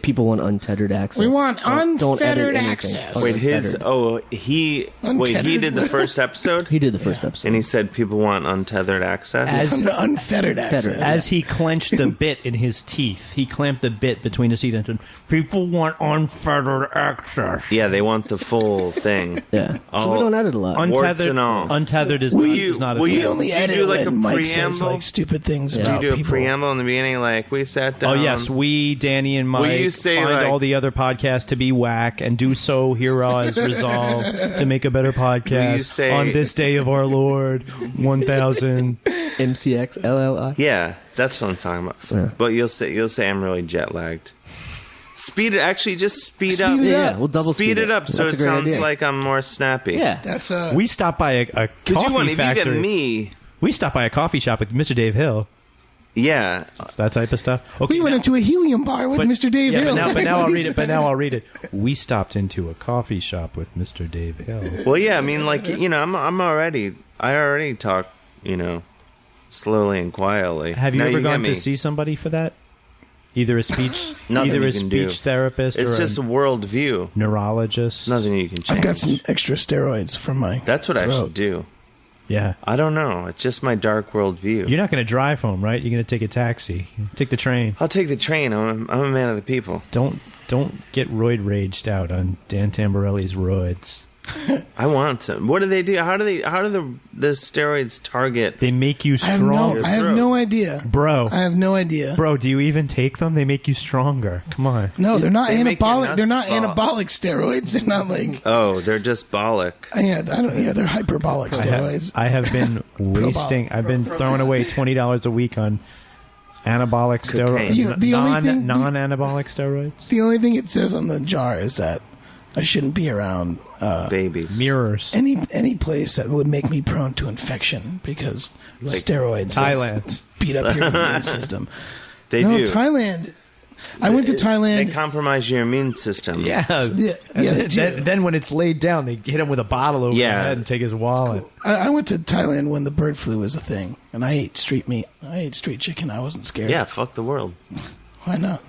People want untethered access. We want Don't edit unfettered anything. access. Wait, Unfettered. he Untethered. did the first episode? He did the first episode. And he said people want untethered access? As Unfettered access. Fettered. As he clenched the bit in his teeth, he clamped the bit between his teeth and said, "People want unfettered access." Yeah, they want the full thing. Yeah. So Oh, we don't edit a lot. Warts and all. Untethered is Will not, you- is not a will thing. We you- only you edit do like when a Mike says preamble? like stupid things Yeah. Do about you do a people. preamble in the beginning, like, we sat Oh down... yes, we, Danny and Mike, you say, find like- all the other podcasts to be whack, and do so hereas resolve to make a better podcast say- on this day of our Lord, 1000. MCX LLI. Yeah, that's what I'm talking about. Yeah. But you'll say I'm really jet lagged. Speed it. Actually, just speed up. Speed it Yeah, up. we'll double Speed it up so That's a it great sounds idea. like I'm more snappy. Yeah. That's We stopped by a Could coffee you want if you factory. get me? We stopped by a coffee shop with Mr. Dave Hill. Yeah. It's that type of stuff. Okay, we went into a helium bar with Mr. Dave yeah, Hill. but now I'll read it. But now I'll read it. We stopped into a coffee shop with Mr. Dave Hill. Well, yeah. I mean, like I already talk. Slowly and quietly. Have you Now ever get gone me. to see somebody for that? Either a speech, Nothing either you a can do. speech therapist It's or just a a world view. neurologist. Nothing you can change. I've got some extra steroids from my. That's what I throat. should do. Yeah. I don't know. It's just my dark world view. You're not going to drive home, right? You're going to take a taxi. Take the train. I'll take the train. I'm a man of the people. Don't get roid raged out on Dan Tamborelli's roids. I want to. What do they do? How do the steroids target? They make you I have stronger. no idea, Bro. I have no idea. Bro, do you even take them? They make you stronger. Come on. No, they're not They make your anabolic. They're not nuts fall. anabolic steroids. They're not like. Oh, they're just bollock. Yeah, they're hyperbolic steroids. I have been wasting. I've been throwing away $20 a week on anabolic steroids. Cocaine. The only thing- Non-anabolic steroids. The only thing it says on the jar is that I shouldn't be around Babies. Mirrors. any place that would make me prone to infection because steroids Thailand. beat up your immune system. They No, do. Thailand. I went to They Thailand. compromise your immune system. Yeah. Yeah, they do. Then when it's laid down, they hit him with a bottle over Yeah. the head and take his wallet. I went to Thailand when the bird flu was a thing, and I ate street meat. I ate street chicken. I wasn't scared. Yeah, fuck the world. Why not?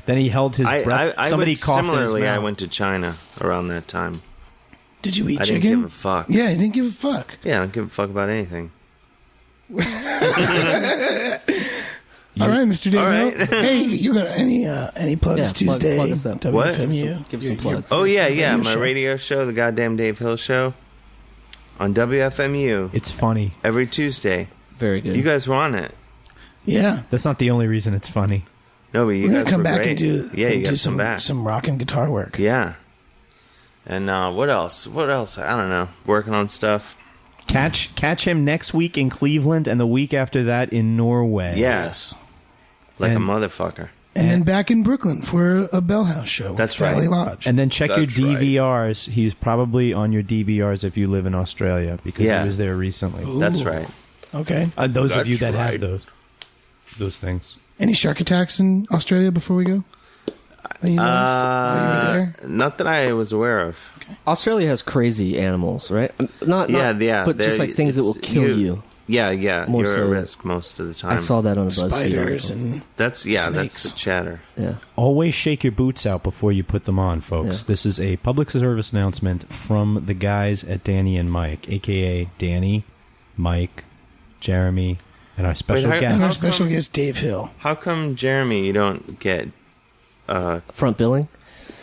Then he held his breath. I Somebody went, coughed in his similarly, mouth. I went to China around that time. Did you eat I chicken? didn't give a fuck. Yeah, I didn't give a fuck. Yeah, I don't give a fuck about anything. All right, Mr. Dave. All right. Hey, you got any plugs Yeah, Tuesday? plug us up. WFMU. Give some plugs. Oh, yeah, radio my show. radio show, the goddamn Dave Hill Show, on WFMU It's funny. every Tuesday. Very good. You guys were on it. Yeah. That's not the only reason it's funny. No, but you We're guys gonna come were back great. and do yeah, you guys some come back. some rock and guitar work. Yeah. And what else? What else? I don't know. Working on stuff. Catch him next week in Cleveland and the week after that in Norway. Yes. Like And- a motherfucker. And then back in Brooklyn for a Bell House show. That's with Valley right. Lodge. And then check your That's right. DVRs. He's probably on your DVRs if you live in Australia because Yeah. he was there recently. That's Ooh. right. Okay. Those of you That's that right. have those things. Any shark attacks in Australia before we go? That you noticed while you were there? Not that I was aware of. Australia has crazy animals, right? Not Yeah. but just like things that will kill you. Yeah. More You're so- at risk most of the time. I saw that on a BuzzFeed Spiders article. and That's snakes. the chatter. Yeah. Always shake your boots out before you put them on, folks. Yeah. This is a public service announcement from the guys at Danny and Mike, a.k.a. Danny, Mike, Jeremy, and our special Wait, guest. and our How special come- guest Dave Hill. How come, Jeremy, you don't get Front billing?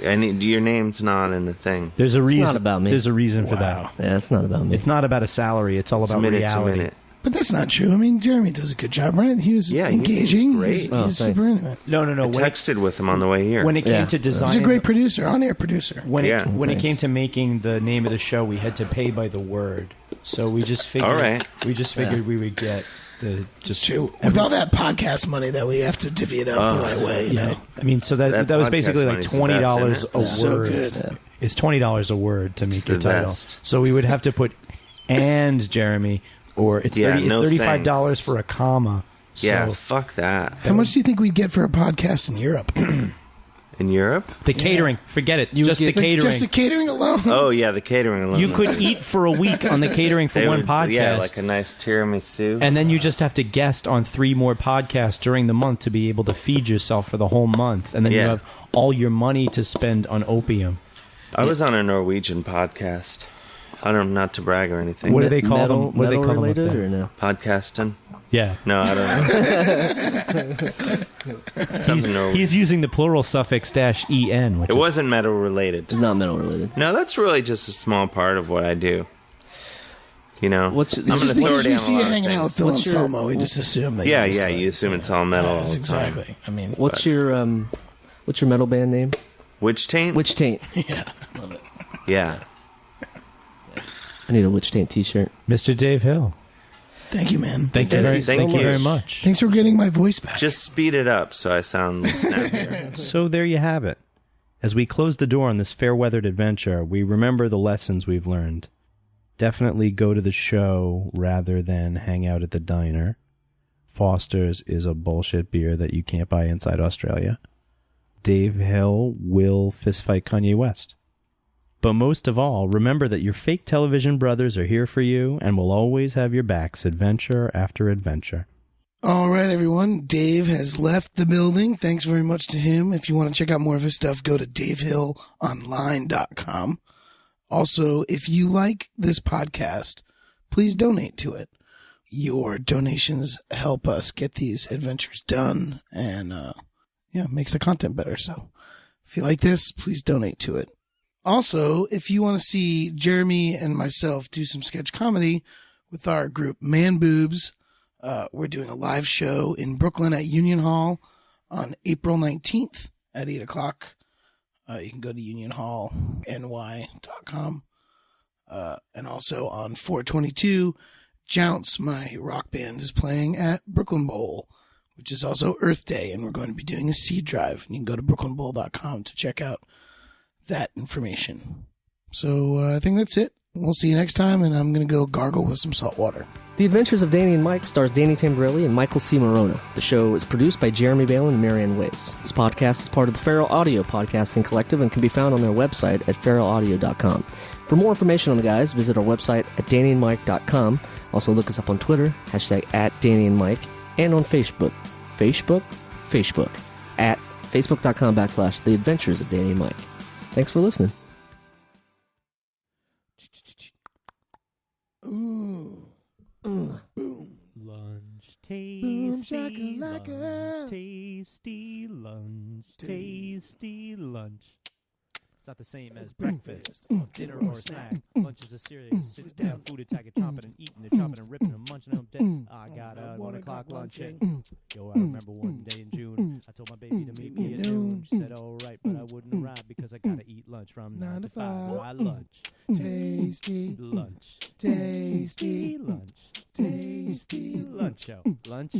your name's not in the thing? There's a reason. not about me. There's a reason for Wow. that. Yeah, it's not about me. It's not about a salary. It's all It's about minute reality. to minute. But that's not true. I mean, Jeremy does a good job, right? He was Yeah, he seems engaging. great. He's, Oh, he's thanks. super into it. No. I When it, texted with him on the way here. when it came Yeah. to design, He's a great producer, on-air producer. when it Yeah. when it Thanks. came to making the name of the show, we had to pay by the word. So we just figured. All right. We just figured we would get the It's just true. With all that podcast money that we have to divvy it up the right way, you Yeah, know? I mean, so that That was podcast basically like money's the $20 best, a isn't So word. good. It's $20 a word to make your the title. best. So we would have to put and Jeremy, or it's Yeah, it's no $35 thanks. for a comma. So Yeah, fuck that. How much do you think we'd get for a podcast in Europe? In Europe? the catering, forget it. You Just the would get- catering. Just the catering alone? Oh, yeah, the catering alone. You could eat for a week on the catering for They one would- podcast. Yeah, like a nice tiramisu. And then you just have to guest on 3 more podcasts during the month to be able to feed yourself for the whole month. And then you Yeah. have all your money to spend on opium. I was on a Norwegian podcast. I don't, not to brag or anything. What do they call metal, them? What do they metal call them up related there? or no? Podcasting? Yeah. No, I don't know. Something Norwegian. He's using the plural suffix -en, which It is wasn't metal related. Not metal related. No, that's really just a small part of what I do. You know, What's- I'm it's an Just because authority we on a see you lot of hanging out with things. Phil and What's your- Salmo, we just assume that Yeah, you're yeah, just you like- assume it's all metal all Yes, the time. exactly. I mean, What's your What's your metal band name? Witch Taint? Witch Taint. Yeah. Love it. Yeah. I need a Witch Taint t-shirt. Mr. Dave Hill. Thank you, man. Thank you very much. Thanks for getting my voice back. Just speed it up so I sound snappier. So there you have it. As we close the door on this fair-weathered adventure, we remember the lessons we've learned. Definitely go to the show rather than hang out at the diner. Foster's is a bullshit beer that you can't buy inside Australia. Dave Hill will fistfight Kanye West. But most of all, remember that your fake television brothers are here for you and will always have your backs adventure after adventure. All right, everyone. Dave has left the building. Thanks very much to him. If you want to check out more of his stuff, go to davehillonline.com. Also, if you like this podcast, please donate to it. Your donations help us get these adventures done and, makes the content better. So if you like this, please donate to it. Also, if you want to see Jeremy and myself do some sketch comedy with our group Man Boobs, we're doing a live show in Brooklyn at Union Hall on April 19th at 8 o'clock. You can go to unionhallny.com. And also on 4/22, Jounce, my rock band, is playing at Brooklyn Bowl, which is also Earth Day, and we're going to be doing a seed drive. You can go to brooklynbowl.com to check out that information. So I think that's it. We'll see you next time, and I'm going to go gargle with some salt water. The Adventures of Danny and Mike stars Danny Tamborelli and Michael C. Morona. The show is produced by Jeremy Balin and Marianne Wace. This podcast is part of the Feral Audio Podcasting Collective and can be found on their website at feralaudio.com. For more information on the guys, visit our website at dannyandmike.com. Also look us up on Twitter, #DannyandMike, and on Facebook. Facebook at facebook.com/The Adventures of Danny and Mike. Thanks for listening. Ooh. Lunch tasty, lunch tasty, lunch tasty, lunch. It's not the same as breakfast, dinner, or a snack. Lunch is a serious sit-down food attack, chopping and eating and chopping and ripping and munching and I got a 1 o'clock luncheon. Yo, I remember one day in June, I told my baby to meet me at noon. She said, all right, but I wouldn't arrive because I gotta eat lunch from 9 to 5. Why lunch? Tasty lunch. Tasty lunch. Tasty lunch. Lunch.